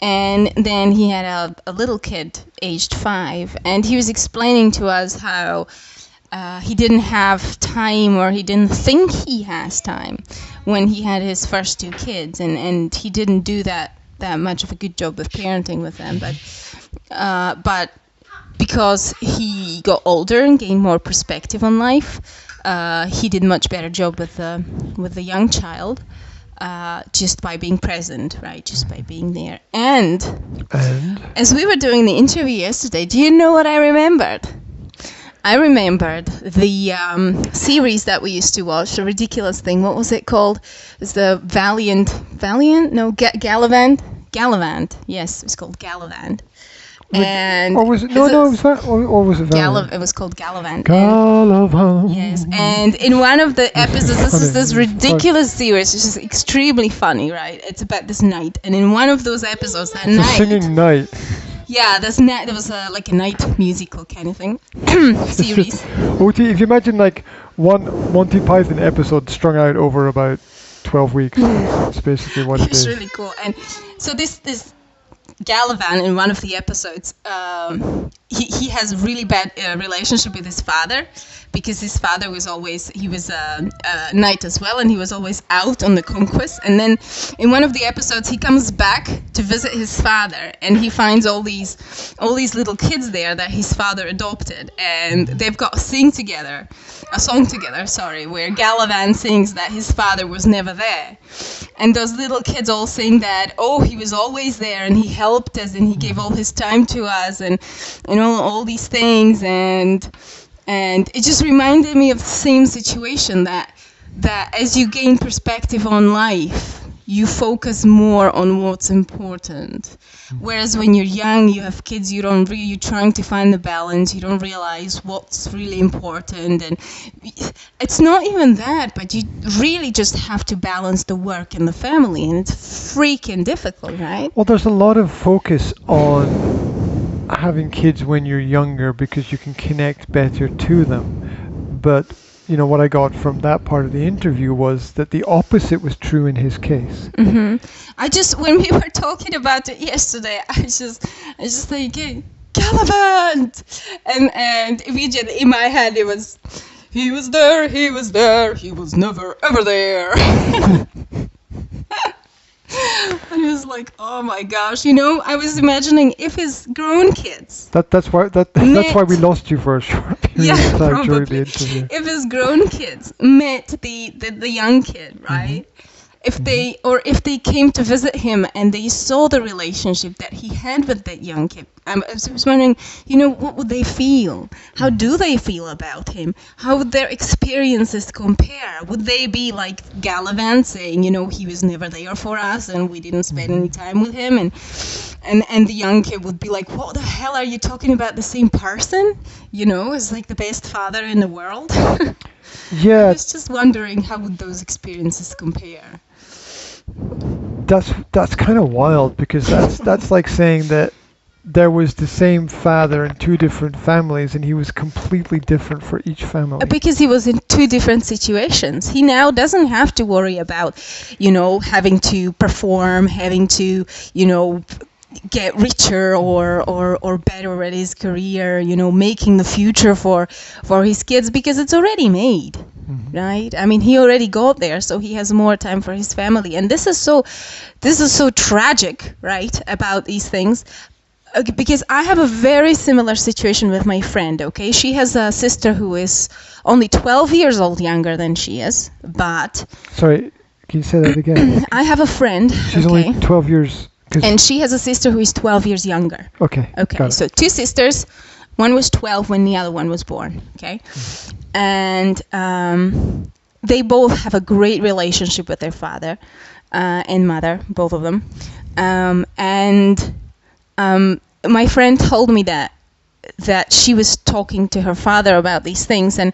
And then he had a little kid aged 5, and he was explaining to us how he didn't have time, or he didn't think he has time when he had his first two kids, and he didn't do that much of a good job with parenting with them, but because he got older and gained more perspective on life, he did much better job with the young child, just by being present, right? Just by being there. And as we were doing the interview yesterday, do you know what I remembered? I remembered the series that we used to watch, the ridiculous thing. What was it called? It was the Gallivant. Yes, it was called Gallivant. And or was it? No, it was that. Or was it Valiant? It was called Gallivant. Gallivant. Yes, and in one of the episodes, this ridiculous series, which is extremely funny, right? It's about this knight, and in one of those episodes, that It's a singing knight. Yeah, there was like a night musical kind of thing series. If you imagine like one Monty Python episode strung out over about 12 weeks, that's basically what it is. It's really cool. And so this Gallivant, in one of the episodes, he has a really bad relationship with his father, because his father was always, he was a knight as well, and he was always out on the conquest. And then in one of the episodes, he comes back to visit his father, and he finds all these little kids there that his father adopted, and they've got a song together, where Galavan sings that his father was never there. And those little kids all sing that, oh, he was always there, and he helped us, and he gave all his time to us, and all these things. And it just reminded me of the same situation, that as you gain perspective on life, you focus more on what's important. Whereas when you're young, you have kids, you're trying to find the balance, you don't realize what's really important. And it's not even that, but you really just have to balance the work and the family, and it's freaking difficult, right? Well, there's a lot of focus on having kids when you're younger because you can connect better to them. But what I got from that part of the interview was that the opposite was true in his case. Mm-hmm. When we were talking about it yesterday, I was just thinking, Gallivant! And immediately in my head it was, he was there, he was never ever there. And it was like, oh my gosh, I was imagining if his grown kids. That's why we lost you for a short period of time during the interview. If his grown kids met the young kid, right? If they came to visit him and they saw the relationship that he had with that young kid, I was wondering, what would they feel? How do they feel about him? How would their experiences compare? Would they be like Gallivant saying, he was never there for us and we didn't spend any time with him, and the young kid would be like, what the hell, are you talking about the same person? As like the best father in the world. Yeah. I was just wondering, how would those experiences compare? That's kind of wild, because that's like saying that there was the same father in two different families and he was completely different for each family. Because he was in two different situations. He now doesn't have to worry about, having to perform, having to, get richer or better at his career, making the future for his kids, because it's already made. Right? I mean, he already got there, so he has more time for his family. And this is so tragic, right, about these things. Because I have a very similar situation with my friend, okay? She has a sister who is only 12 years old younger than she is, but... Sorry, can you say that again? I have a friend, She's only 12 years... And she has a sister who is 12 years younger. Okay, so two sisters. One was 12 when the other one was born, okay? And they both have a great relationship with their father and mother, both of them. My friend told me that she was talking to her father about these things, and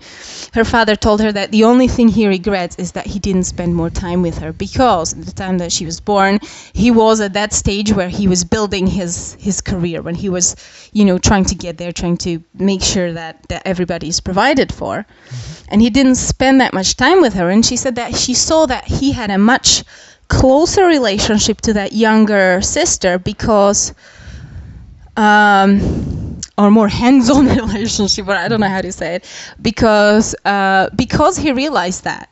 her father told her that the only thing he regrets is that he didn't spend more time with her, because at the time that she was born, he was at that stage where he was building his career, when he was, trying to get there, trying to make sure that everybody is provided for. And he didn't spend that much time with her, and she said that she saw that he had a much closer relationship to that younger sister because... or more hands-on relationship, or I don't know how to say it, because he realized that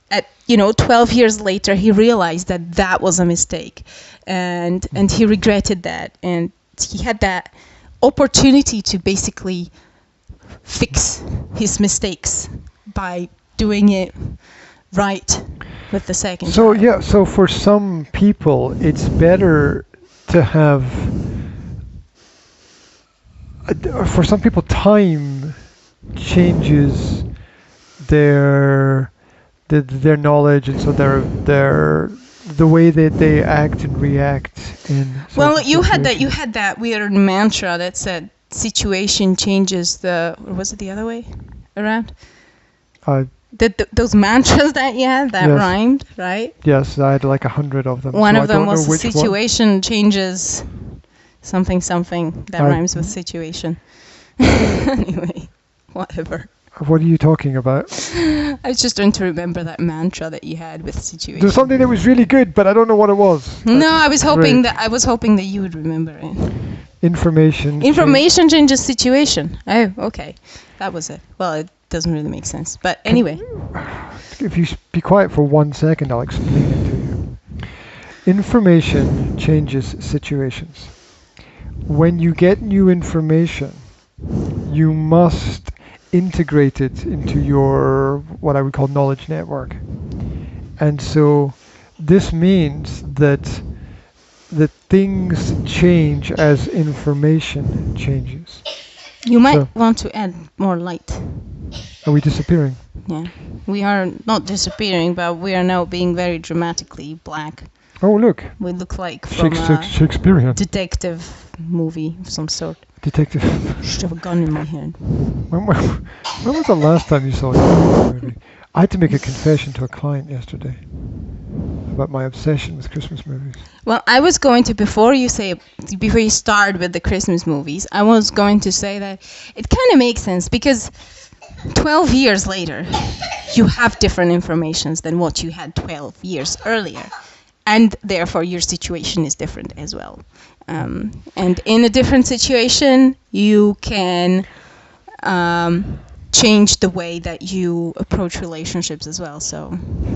at 12 years later, he realized that was a mistake, and he regretted that, and he had that opportunity to basically fix his mistakes by doing it right with the second child. So for some people, it's better to have. For some people, time changes their knowledge, and so the way that they act and react. Well, you had that weird mantra that said situation changes the, or was it the other way around? Those mantras that you had that rhymed, right? Yes, I had like 100 of them. One of them was the situation changes. Something that rhymes with situation. Anyway, whatever. What are you talking about? I was just trying to remember that mantra that you had with situation. There's something that was really good, but I don't know what it was. No, I was hoping that you would remember it. Information. Information changes situation. Oh, okay. That was it. Well, it doesn't really make sense. But anyway. If you be quiet for 1 second, I'll explain it to you. Information changes situations. When you get new information, you must integrate it into your, what I would call, knowledge network. And so this means that things change as information changes. You might want to add more light. Are we disappearing? Yeah. We are not disappearing, but we are now being very dramatically black. Oh, look. We look like from Shakespearean. a detective movie of some sort. Detective. Should have a gun in my hand. When was the last time you saw a movie? I had to make a confession to a client yesterday about my obsession with Christmas movies. Well, I was going to, before you start with the Christmas movies, I was going to say that it kind of makes sense because 12 years later, you have different informations than what you had 12 years earlier. And therefore, your situation is different as well. And in a different situation, you can change the way that you approach relationships as well. So.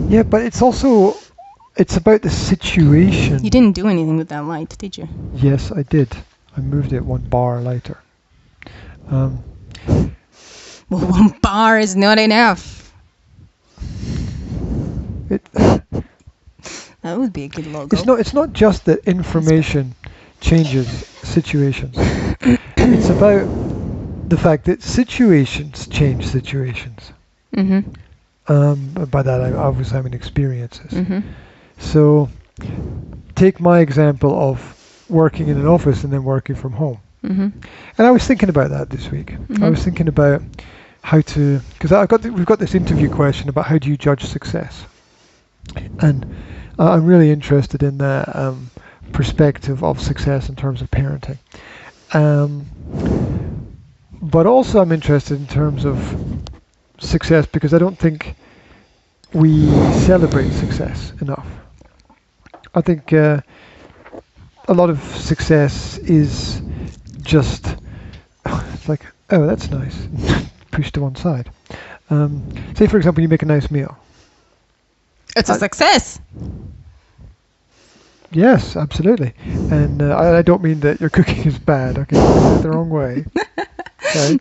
Yeah, but it's about the situation. You didn't do anything with that light, did you? Yes, I did. I moved it 1 bar lighter. Well, 1 bar is not enough. That would be a good logo. It's not just that information changes situations. It's about the fact that situations change situations. Mm-hmm. By that I obviously mean experiences. Mm-hmm. So take my example of working in an office and then working from home. Mm-hmm. And I was thinking about that this week. Mm-hmm. I was thinking about how to, because we've got this interview question about how do you judge success, and I'm really interested in the perspective of success in terms of parenting. But also I'm interested in terms of success because I don't think we celebrate success enough. I think a lot of success is just, it's like, oh, that's nice, pushed to one side. Say, for example, you make a nice meal. It's a success. Yes, absolutely. And I don't mean that your cooking is bad, okay? That's the wrong way. Okay?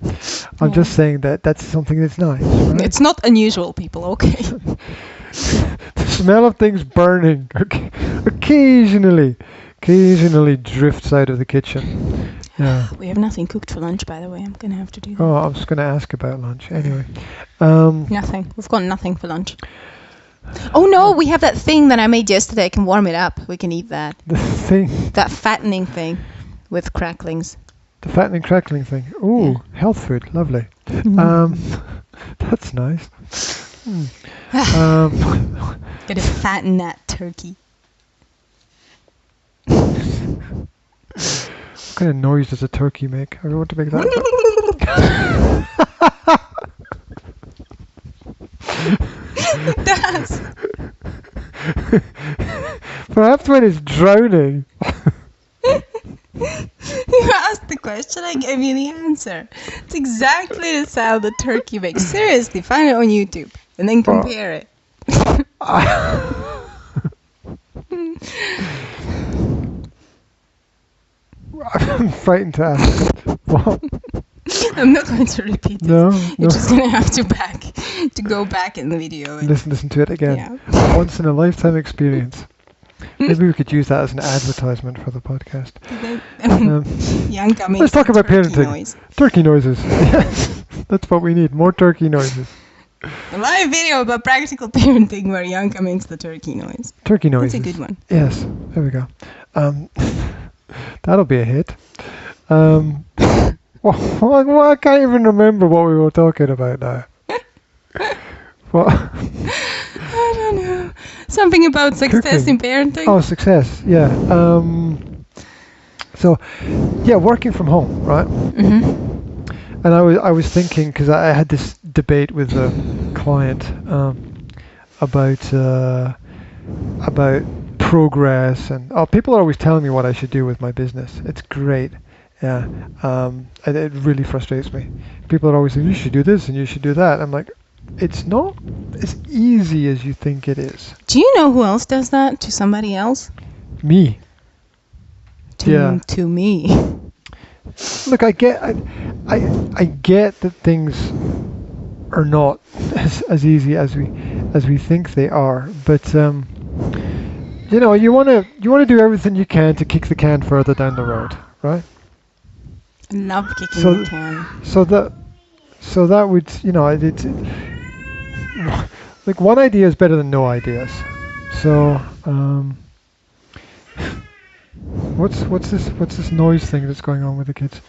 I'm just saying that that's something that's nice, right? It's not unusual, people, okay? The smell of things burning occasionally drifts out of the kitchen. Yeah. We have nothing cooked for lunch, by the way. I'm going to have to do that. Oh, I was going to ask about lunch. Anyway. Nothing. We've got nothing for lunch. Oh no, we have that thing that I made yesterday. I can warm it up. We can eat that. The thing? That fattening thing with cracklings. The fattening crackling thing. Ooh, yeah. Health food. Lovely. That's nice. Gotta fatten that turkey. What kind of noise does a turkey make? I want to make that. It does. Perhaps when it's drowning. You asked the question, I gave you the answer. It's exactly the sound the turkey makes. Seriously, find it on YouTube and then compare it. I'm frightened to ask. What? I'm not going to repeat it. No. You're just going to have to go back in the video. And listen to it again. Yeah. Once in a lifetime experience. Maybe we could use that as an advertisement for the podcast. Yanka let's talk about parenting. Noise. Turkey noises. Yes, that's what we need. More turkey noises. A live video about practical parenting where Yanka makes the turkey noise. Turkey noises. That's a good one. Yes, there we go. That'll be a hit. Well, I can't even remember what we were talking about now. What? I don't know. Something about success in parenting. Oh, success. Yeah. So, yeah, working from home, right? Mm-hmm. And I was thinking, because I had this debate with a client about progress, and people are always telling me what I should do with my business. It's great. Yeah, and it really frustrates me. People are always saying, you should do this and you should do that. I'm like, it's not as easy as you think it is. Do you know who else does that to somebody else? Me. Yeah. To me. Look, I get that things are not as easy as we think they are, but you know, you want to do everything you can to kick the can further down the road, right? I love kicking So- the can. So that would, you know, it's like one idea is better than no ideas. So what's this noise thing that's going on with the kids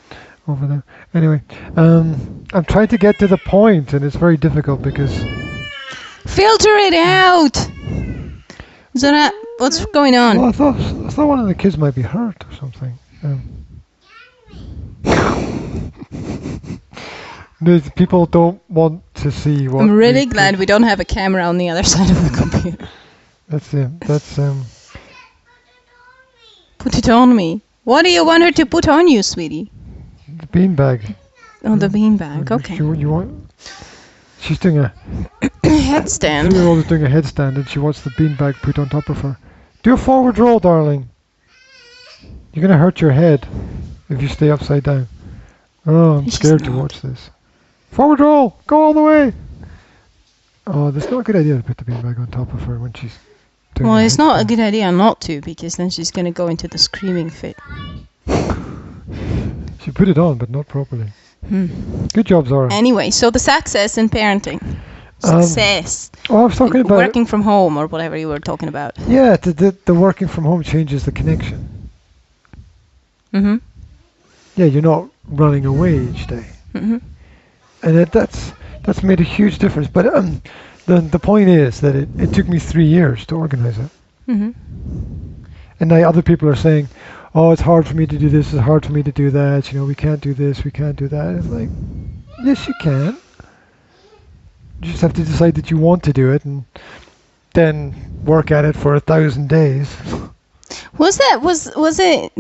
over there? Anyway, I'm trying to get to the point, and it's very difficult because Filter it out! Zora, what's going on? well, I thought one of the kids might be hurt or something. People don't want to see what. I'm really we glad do. we don't have a camera on the other side of the computer. That's it. That's Put it on me. What do you want her to put on you, sweetie? the beanbag. Oh, the beanbag. Okay. You want? She's doing a Headstand. 3-year-old is doing a headstand, and she wants the beanbag put on top of her. Do a forward roll, darling. You're gonna hurt your head if you stay upside down. Oh, I'm She's scared to not. watch this. Forward roll. Go all the way. Oh, that's not a good idea to put the beanbag on top of her when she's doing Well, a it's not a headstand. good idea not to, because then she's going to go into the screaming fit. She put it on, but not properly. Hmm. Good job, Zora. Anyway, so the success in parenting. Um, Success. Oh, I was talking about Working from home or whatever you were talking about. yeah. The working from home changes the connection. Mm-hmm. Yeah, you're not running away each day, Mm-hmm. and that's made a huge difference. But the point is that it took me 3 years to organize it, Mm-hmm. and now other people are saying, oh, it's hard for me to do this, it's hard for me to do that. You know, we can't do this, we can't do that. It's like, yes, you can. You just have to decide that you want to do it, and then work at it for 1,000 days. Was it?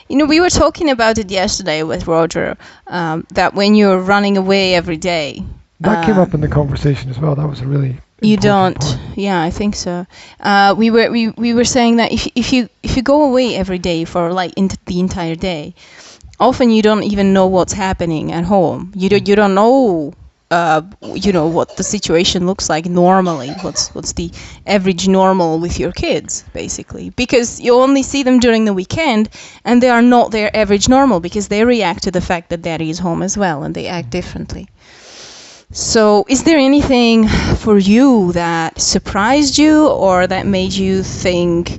You know, we were talking about it yesterday with Roger. That when you're running away every day, That came up in the conversation as well. That was a really you important don't. point. Yeah, I think so. We were saying that if you go away every day for like the entire day, often you don't even know what's happening at home. You don't know. You know what the situation looks like normally. What's the average normal with your kids, basically, because you only see them during the weekend, and they are not their average normal because they react to the fact that daddy is home as well, and they act differently. So, is there anything for you that surprised you or that made you think,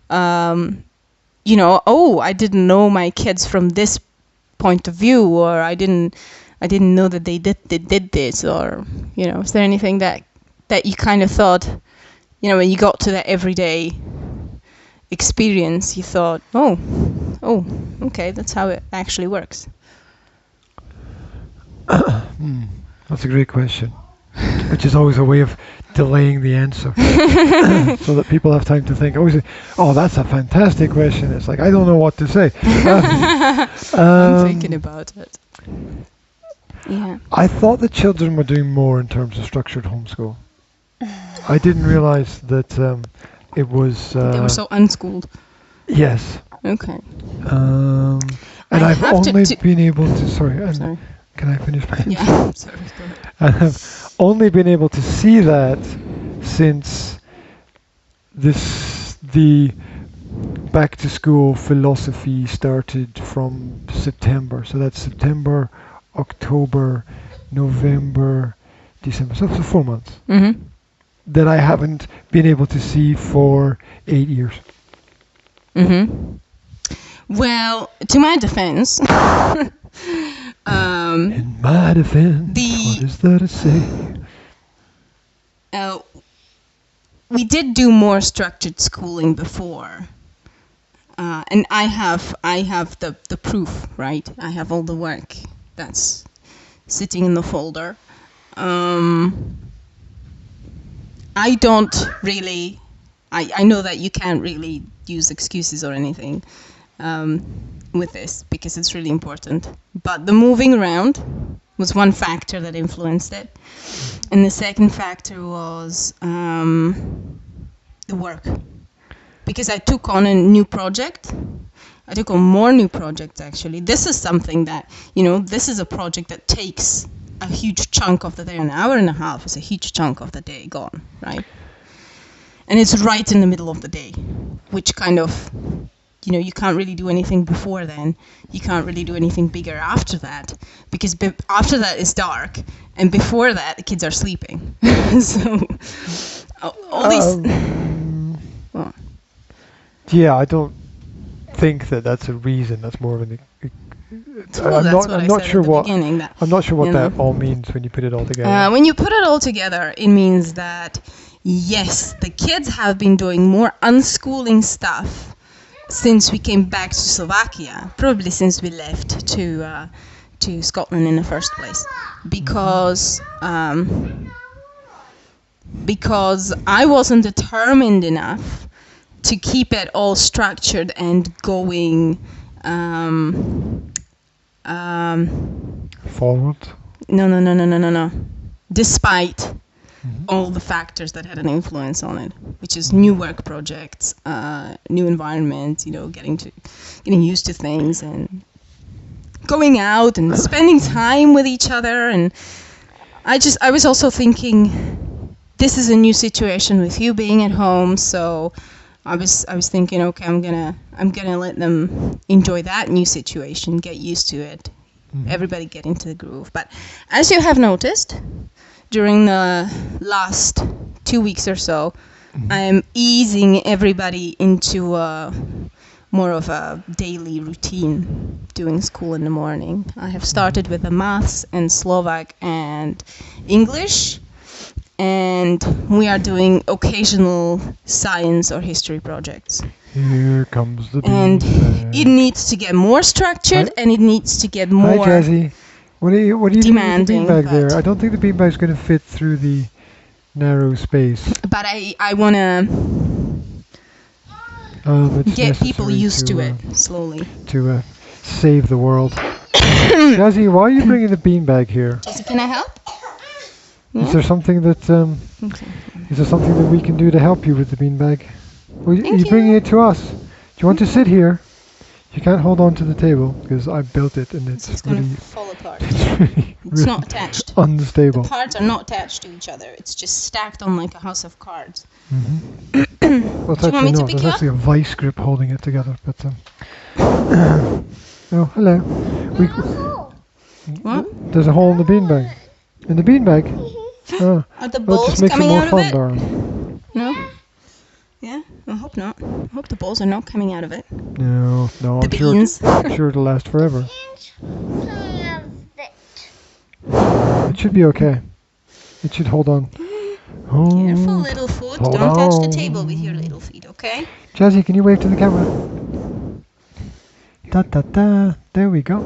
you know, oh, I didn't know my kids from this point of view, or I didn't know that they did this, or, you know, is there anything that you kind of thought, you know, when you got to that everyday experience, you thought, oh, okay, that's how it actually works. That's a great question, which is always a way of delaying the answer so that people have time to think. I always say, oh, that's a fantastic question. It's like, I don't know what to say. I'm thinking about it. Yeah. I thought the children were doing more in terms of structured homeschool. I didn't realize that it was... They were so unschooled. Yes. Okay. And I I've have to only t- been able to... Sorry. Sorry. Can I finish my... Yeah. Sorry. Go ahead. I've only been able to see that since the back to school philosophy started from September. So that's September, October, November, December. So 4 months Mm-hmm. that I haven't been able to see for 8 years. Mm-hmm. Well, to my defense, In my defense, what is there to say? we did do more structured schooling before, and I have the proof, right? I have all the work that's sitting in the folder. I don't really. I know that you can't really use excuses or anything. with this because it's really important. But the moving around was one factor that influenced it. And the second factor was the work. Because I took on a new project. I took on more new projects, actually. This is something that, this is a project that takes a huge chunk of the day. An hour and a half is a huge chunk of the day gone, right? And it's right in the middle of the day, which kind of, you can't really do anything before then. You can't really do anything bigger after that, because after that it's dark, and before that the kids are sleeping. So all these. Well, yeah, I don't think that's a reason. That's more of an. I'm not sure what that all means when you put it all together. When you put it all together, it means that yes, the kids have been doing more unschooling stuff since we came back to Slovakia, probably since we left to Scotland in the first place, because I wasn't determined enough to keep it all structured and going forward. No. Despite all the factors that had an influence on it, which is new work projects, new environment, getting used to things and going out and spending time with each other. And I was also thinking, this is a new situation with you being at home, so I was thinking, okay, I'm gonna let them enjoy that new situation, get used to it, everybody get into the groove. But as you have noticed, during the last 2 weeks or so, I am easing everybody into more of a daily routine, doing school in the morning. I have started with the maths and Slovak and English, and we are doing occasional science or history projects. Here comes the And it needs to get more structured, and it needs to get more. Hi, Jazzy. What are you doing with the demanding, beanbag there? I don't think the beanbag's going to fit through the narrow space. But I want to get people used to it slowly. To save the world. Jazzy, why are you bringing the beanbag here? Jazzy, can I help? Yeah? Is there something that we can do to help you with the beanbag? Well, you're bringing it to us. Do you want to sit here? You can't hold on to the table because I built it and it's going really to fall apart. It's not attached. Unstable. The parts are not attached to each other. It's just stacked on like a house of cards. Well, it's Do you want me to pick There's you up? actually a vice grip holding it together. But oh, hello. What? There's a hole in the beanbag. In the beanbag? Oh. Are the Well, it balls just makes it coming more out fun, of it? Darren. No? Yeah? I hope not. I hope the balls are not coming out of it. No, The I'm sure, beans. I'm sure it'll last forever. It should be okay. It should hold on. Careful, little foot. Hold Don't touch the on. table with your little feet, okay? Jazzy, can you wave to the camera? Da da da. There we go.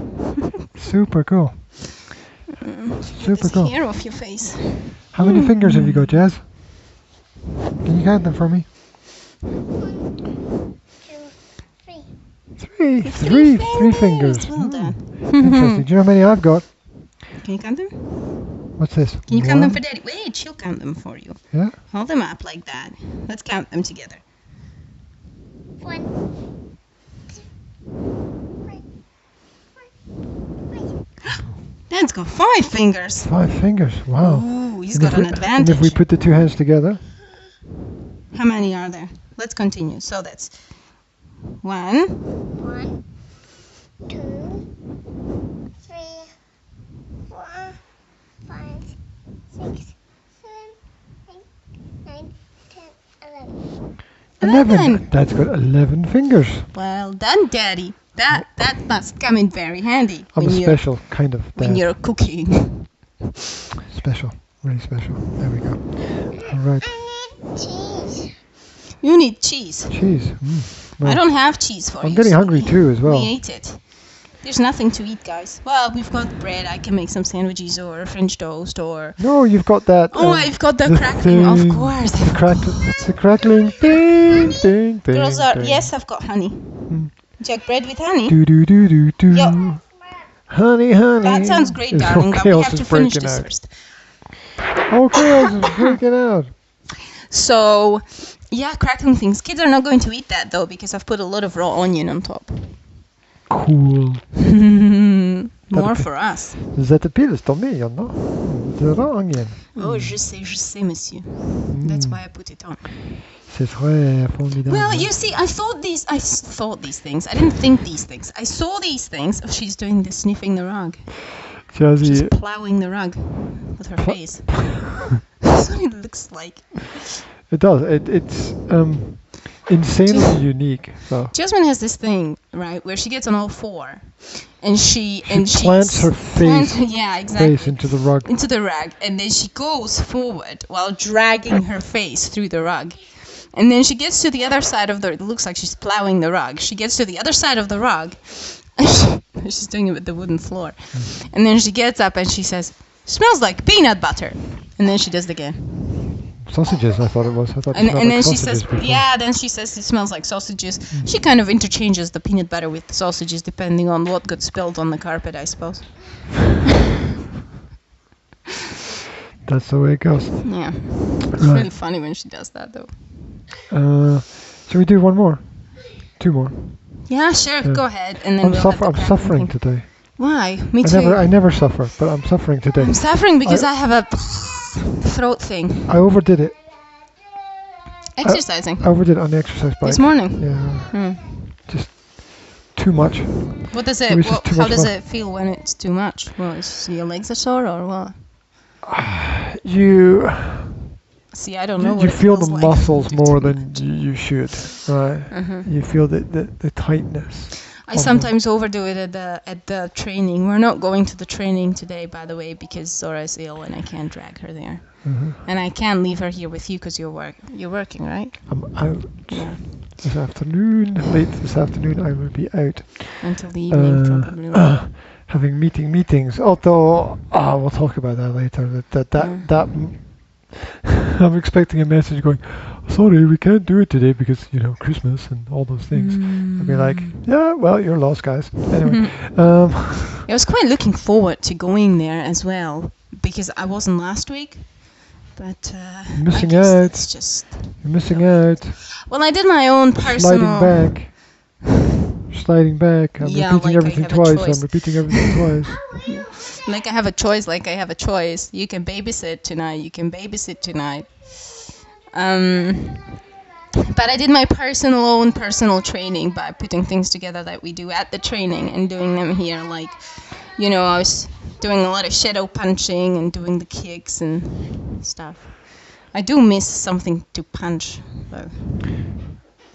Super cool. Super Get this cool. hair off your face. How many fingers have you got, Jazz? Can you count them for me? 1, 2, 3. Three fingers. Well done. Interesting. Do you know how many I've got? Can you count them? What's this? Can you count them One. for Daddy? Wait, she'll count them for you. Yeah. Hold them up like that. Let's count them together. 1, 2, 3, 4, 5. Dad's got 5 fingers. 5 fingers. Wow. Ooh, he's And got if an we- advantage. And if we put the 2 hands together, How many are there? Let's continue. So that's 1, 1, 2, 3, 4, 5, 6, 7, 8, 9, 10, 11. 11. Dad's got 11 fingers. Well done, Daddy. That must come in very handy I'm a special kind of when dad. you're cooking. Special. Really special. There we go. All right. I need cheese. You need cheese. Cheese. I don't have cheese for you. I'm getting so hungry too as well. We ate it. There's nothing to eat, guys. Well, we've got bread. I can make some sandwiches or French toast or... No, you've got that. Oh, I've got the the crackling. Of thing. course. The crackling. Ding, ding, ding. Girls are... ding. Yes, I've got honey. Jack bread with honey. Do do do do do. Yo. Honey, honey. That sounds great, It's darling, but okay, we else have to it's finish breaking this out. first. Okay, else it's breaking out. So, yeah, crackling things. Kids are not going to eat that though because I've put a lot of raw onion on top. Cool. More for us. Vous êtes pile, c'est tombé, y'en a. De onion. Oh, je sais, monsieur. That's why I put it on. C'est très formidable. Well, you see, I thought these things. I didn't think these things. I saw these things. Oh, she's doing the sniffing the rug. She's plowing the rug with her face. That's what it looks like. It does. It's insanely unique. So. Jasmine has this thing, right, where she gets on all four, and she plants her face. Yeah, exactly. Face into the rug. Into the rug, and then she goes forward while dragging her face through the rug. And then she gets to the other side of it looks like she's plowing the rug. She gets to the other side of the rug. She's doing it with the wooden floor. And then she gets up and she says, "Smells like peanut butter." And then she does it again. Sausages, I thought it was. I thought it And smelled then like she sausages says, before. yeah, then she says it smells like sausages. She kind of interchanges the peanut butter with the sausages depending on what got spilled on the carpet, I suppose. That's the way it goes. Yeah. It's really funny when she does that, though. Shall we do one more? Two more. Yeah, sure. Go ahead. And then I'm we'll have the I'm crackling suffering thing. today. Why? Me too. I never suffer, but I'm suffering today. I'm suffering because I have a throat thing. I overdid it. Exercising. I overdid it on the exercise bike. This morning. Yeah. Just too much. What does it? How does it feel when it's too much? Well, your legs are sore or what? You See, I don't know. What you it feel the feels like. muscles more than you should, right? You feel the tightness. I sometimes overdo it at the training. We're not going to the training today, by the way, because Zora is ill and I can't drag her there. And I can't leave her here with you because you're working, right? I'm out Yeah. this afternoon. Late this afternoon, I will be out. Until the evening, probably. Having meetings. Although, we'll talk about that later. That I'm expecting a message going, "Sorry, we can't do it today because Christmas and all those things." I'll be like, "Yeah, well, you're lost, guys." Anyway, I was quite looking forward to going there as well because I wasn't last week. But missing I guess out. that's just. You're missing out. Well, I did my own personal. Sliding back. I'm repeating everything twice. I'm repeating everything twice. Like I have a choice. Like I have a choice. You can babysit tonight. You can babysit tonight. But I did my personal training by putting things together that we do at the training and doing them here. Like, I was doing a lot of shadow punching and doing the kicks and stuff. I do miss something to punch, though.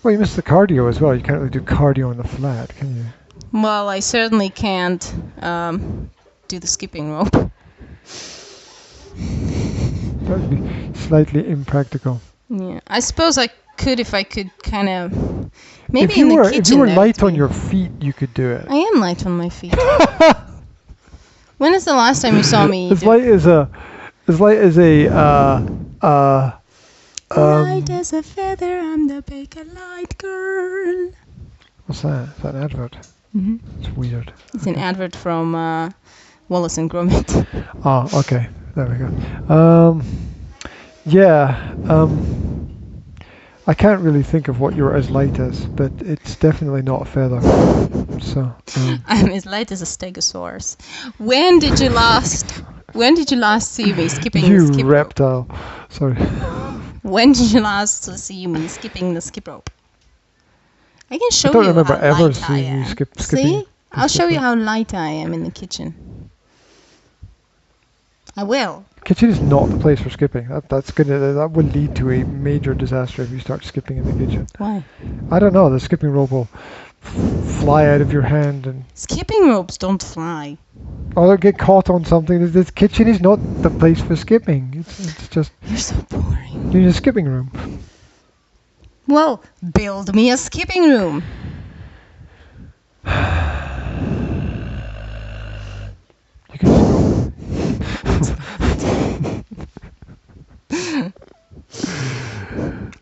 Well, you missed the cardio as well. You can't really do cardio on the flat, can you? Well, I certainly can't do the skipping rope. That would be slightly impractical. Yeah, I suppose I could if I could kind of maybe if you in the were, kitchen. If you were light on your feet, you could do it. I am light on my feet. When is the last time you saw me? As light as a light as a feather, I'm the baker light girl. What's that? Is that an advert? It's weird. It's an advert from Wallace and Gromit. Oh, okay. There we go. I can't really think of what you're as light as, but it's definitely not a feather. So I'm as light as a stegosaurus. When did you last see me skipping the skip rope? You reptile. Sorry. When did you last see me skipping the skip rope? I can show you I don't remember how ever light I seeing you am. skipping. See? I'll show you how light I am in the kitchen. I will. Kitchen is not the place for skipping. That would lead to a major disaster if you start skipping in the kitchen. Why? I don't know. The skipping rope will fly out of your hand and. Skipping ropes don't fly. Or they'll get caught on something. This kitchen is not the place for skipping. It's just. You're so boring. You need a skipping room. Well, build me a skipping room. You can just go.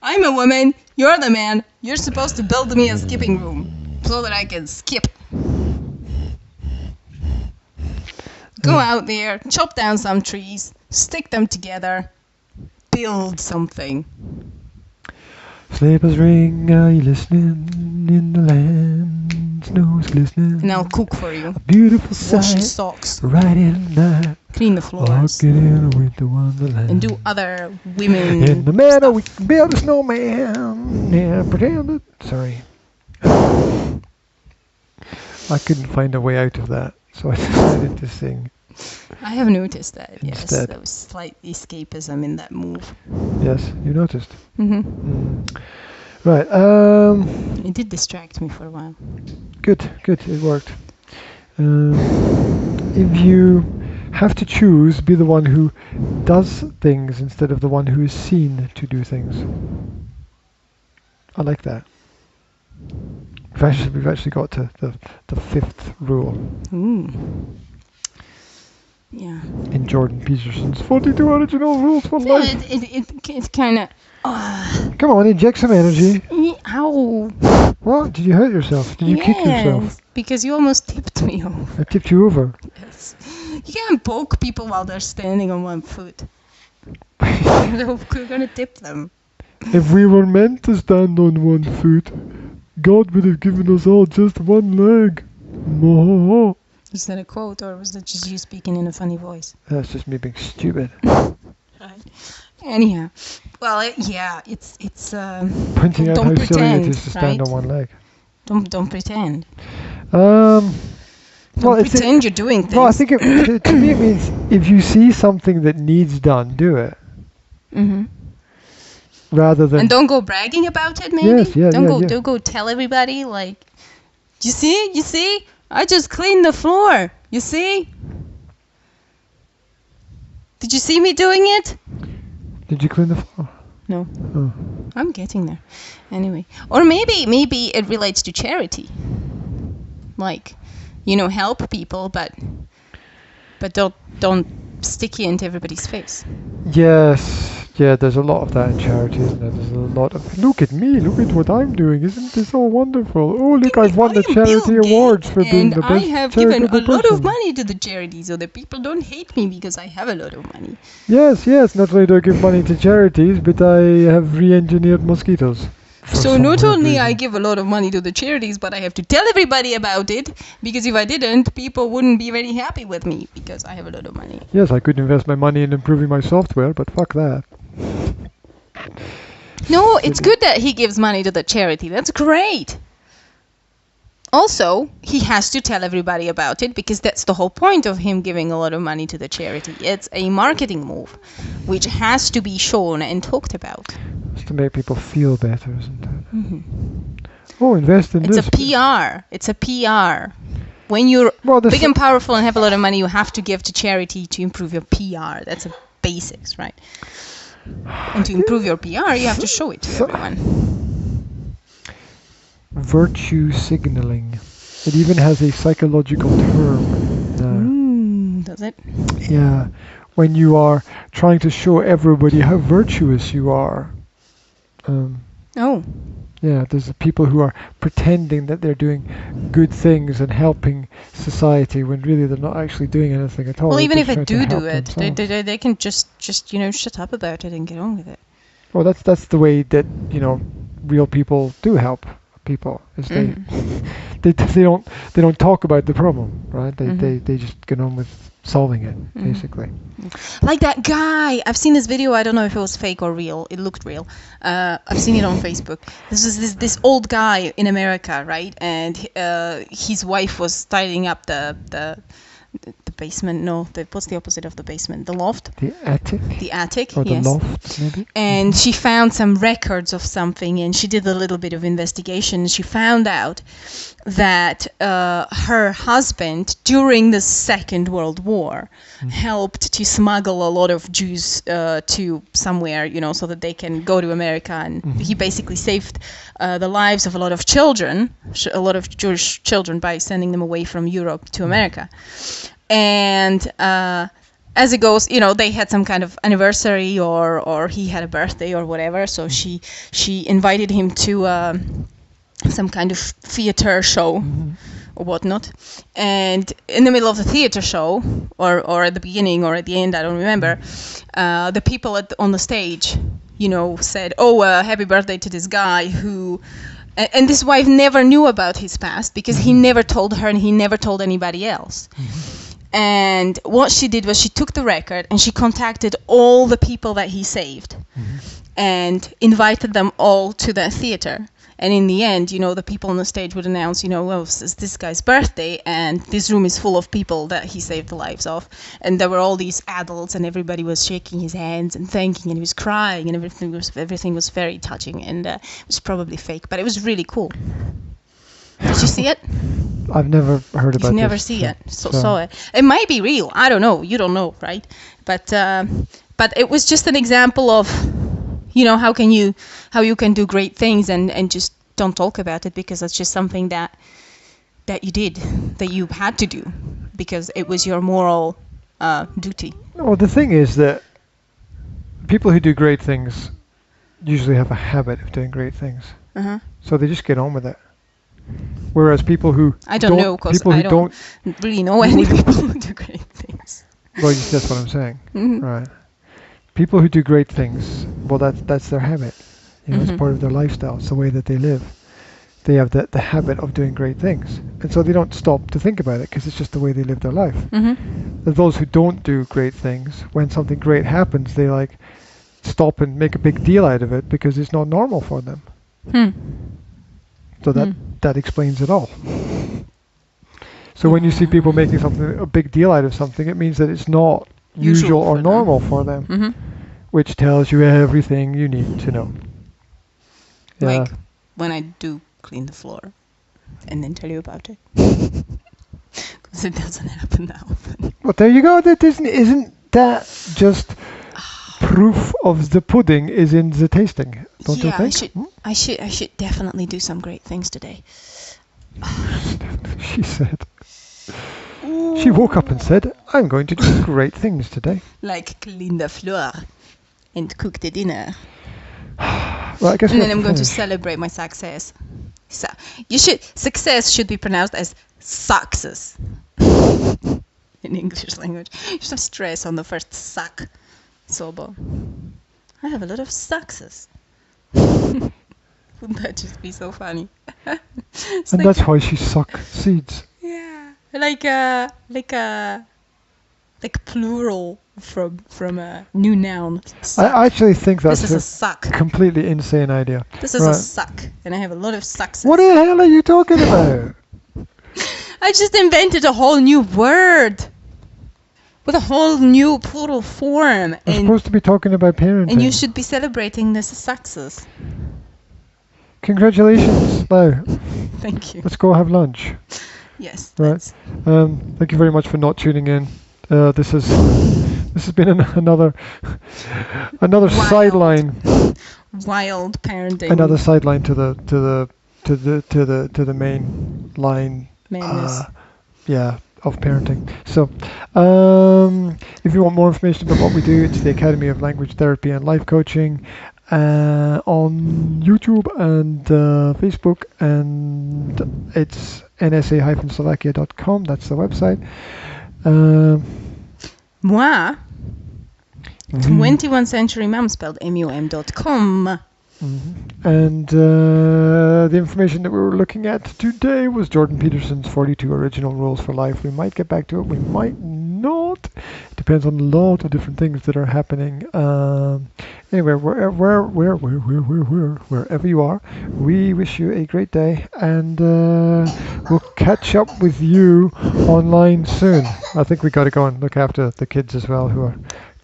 I'm a woman, you're the man, you're supposed to build me a skipping room. so that I can skip. Go out there, chop down some trees, stick them together, build something. Sleigh bells ring, are you listening? In the land, snow's glistening. And I'll cook for you. A beautiful Wash your sight, socks, right in the clean the floors, walking in a winter wonderland. and do other women In the meadow, we stuff. can build a snowman. Yeah, pretend it. Sorry. I couldn't find a way out of that, so I decided to sing. I have noticed that, yes. Instead. There was slight escapism in that move. Yes, you noticed. Hmm. Right. It did distract me for a while. Good. It worked. If you have to choose, be the one who does things instead of the one who is seen to do things. I like that. We've actually got to the fifth rule Ooh. Yeah. in Jordan Peterson's 42 original rules for Yeah, life. it kind of. Come on, inject some energy. Ow. What? Did you hurt yourself? Did you kick yourself? Yes, because you almost tipped me over. I tipped you over. Yes. You can't poke people while they're standing on one foot. You're gonna tip them. If we were meant to stand on one foot, God would have given us all just one leg. Mo. Is that a quote, or was that just you speaking in a funny voice? That's just me being stupid. Right. Anyhow, well, it's Pointing out Don't how silly it pretend, is to stand right? on one leg. don't pretend. Well, Don't it's pretend you're doing things. well, I think to me it means if you see something that needs done, do it. Hmm. Rather than And don't go bragging about it. Maybe. Yes, yeah, Don't yeah, go. yeah. Don't go tell everybody like, you see, I just cleaned the floor. You see? Did you see me doing it? Did you clean the floor? No. Oh. I'm getting there. Anyway, or maybe it relates to charity. Like, help people, but don't stick it into everybody's face. Yes. Yeah, there's a lot of that in charity, isn't there? There's a lot of, look at me, look at what I'm doing, isn't this all wonderful? Oh, look, I've won the I am charity Bill awards for Gates, being and the best I have given a charitable lot of person. money to the charity so that people don't hate me because I have a lot of money. Yes, not only do I give money to charities, but I have re-engineered mosquitoes. for So some not weird only I reason. give a lot of money to the charities, but I have to tell everybody about it, because if I didn't, people wouldn't be very happy with me because I have a lot of money. Yes, I could invest my money in improving my software, but fuck that. No, it's good that he gives money to the charity. That's great. Also, he has to tell everybody about it because that's the whole point of him giving a lot of money to the charity. It's a marketing move, which has to be shown and talked about. It's to make people feel better, isn't it? Hmm. Oh, invest in It's this. a PR. It's a PR. When you're Well, the big and powerful and have a lot of money, you have to give to charity to improve your PR. That's a basics, right? And to improve your PR, you have to show it to everyone. virtue signaling. It even has a psychological term. Does it? Yeah, when you are trying to show everybody how virtuous you are. Oh. Yeah, there's the people who are pretending that they're doing good things and helping society when really they're not actually doing anything at all. Well, They're even if just I trying to do help it, themselves. they can just shut up about it and get on with it. Well, that's the way that real people do help people. Is Mhm. they don't talk about the problem, right? Mhm. They just get on with solving it, Mhm. basically. Like that guy. I've seen this video. I don't know if it was fake or real. It looked real. I've seen it on Facebook. This is this old guy in America, right? And his wife was tidying up the basement. No, what's the opposite of the basement? The loft. The attic The attic. or the Yes. loft, maybe. And she found some records of something, and she did a little bit of investigation. She found out that her husband, during the Second World War, helped to smuggle a lot of Jews to somewhere, so that they can go to America. And he basically saved the lives of a lot of children, a lot of Jewish children, by sending them away from Europe to America. And as it goes, they had some kind of anniversary or he had a birthday or whatever. So she invited him to some kind of theater show Mm-hmm. or whatnot. And in the middle of the theater show, or at the beginning or at the end, I don't remember, the people on the stage, said, "Oh, happy birthday to this guy who." And this wife never knew about his past because he never told her and he never told anybody else. And what she did was she took the record and she contacted all the people that he saved and invited them all to the theater. And in the end, the people on the stage would announce, well, it's this guy's birthday and this room is full of people that he saved the lives of. And there were all these adults and everybody was shaking his hands and thanking and he was crying and everything was very touching, and it was probably fake, but it was really cool. Did you see it? I've never heard about You never this, see it. Saw it. It might be real. I don't know. You don't know, right? But it was just an example of, how you can do great things and just don't talk about it because it's just something that you did, that you had to do because it was your moral duty. Well, the thing is that people who do great things usually have a habit of doing great things. Uh-huh. So they just get on with it. Whereas people who I don't know, because I don't really know any people who do great things. Well, that's what I'm saying. Mhm. Right. People who do great things, well, that's their habit. It's part of their lifestyle. It's the way that they live. They have the habit of doing great things. And so they don't stop to think about it because it's just the way they live their life. Mm-hmm. Those who don't do great things, when something great happens, they stop and make a big deal out of it because it's not normal for them. So that explains it all. So when you see people making a big deal out of something, it means that it's not usual or normal for them, which tells you everything you need to know. Yeah. Like when I do clean the floor and then tell you about it. Because it doesn't happen that often. Well, there you go. Isn't that just proof of the pudding is in the tasting? Don't you think? I should definitely do some great things today. She said. She woke up and said, "I'm going to do great things today." Like clean the floor and cook the dinner. Well, I guess. And then I'm going to celebrate my success. So success should be pronounced as success in English language. You should stress on the first suck. Sobo. I have a lot of success. Wouldn't that just be so funny? And that's why she suck seeds. Yeah, like plural from a new noun. Suck. I actually think that's this is a suck. completely insane idea. This is a suck, and I have a lot of success. What the hell are you talking about? I just invented a whole new word with a whole new plural form. We're supposed to be talking about parenting. And you should be celebrating this success. Congratulations, Lau. Thank you. Let's go have lunch. Yes. Right. Thank you very much for not tuning in. This has been another sideline. Wild parenting. Another sideline to the main line. Madness. Of parenting. So, if you want more information about what we do, it's the Academy of Language Therapy and Life Coaching on YouTube and Facebook, and it's nsa-slovakia.com. That's the website. Moi, 21st Century Mum, spelled mum.com. And the information that we were looking at today was Jordan Peterson's 42 Original Rules for Life. We might get back to it, we might not. It depends on a lot of different things that are happening. Anyway, wherever you are, we wish you a great day, and we'll catch up with you online soon. I think we got to go and look after the kids as well, who are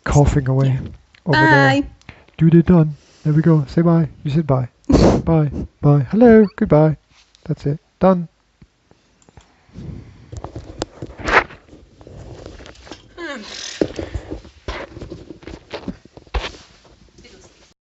coughing away over there. Duty done. There we go. Say bye. You said bye. Bye. Bye. Hello. Goodbye. That's it. Done.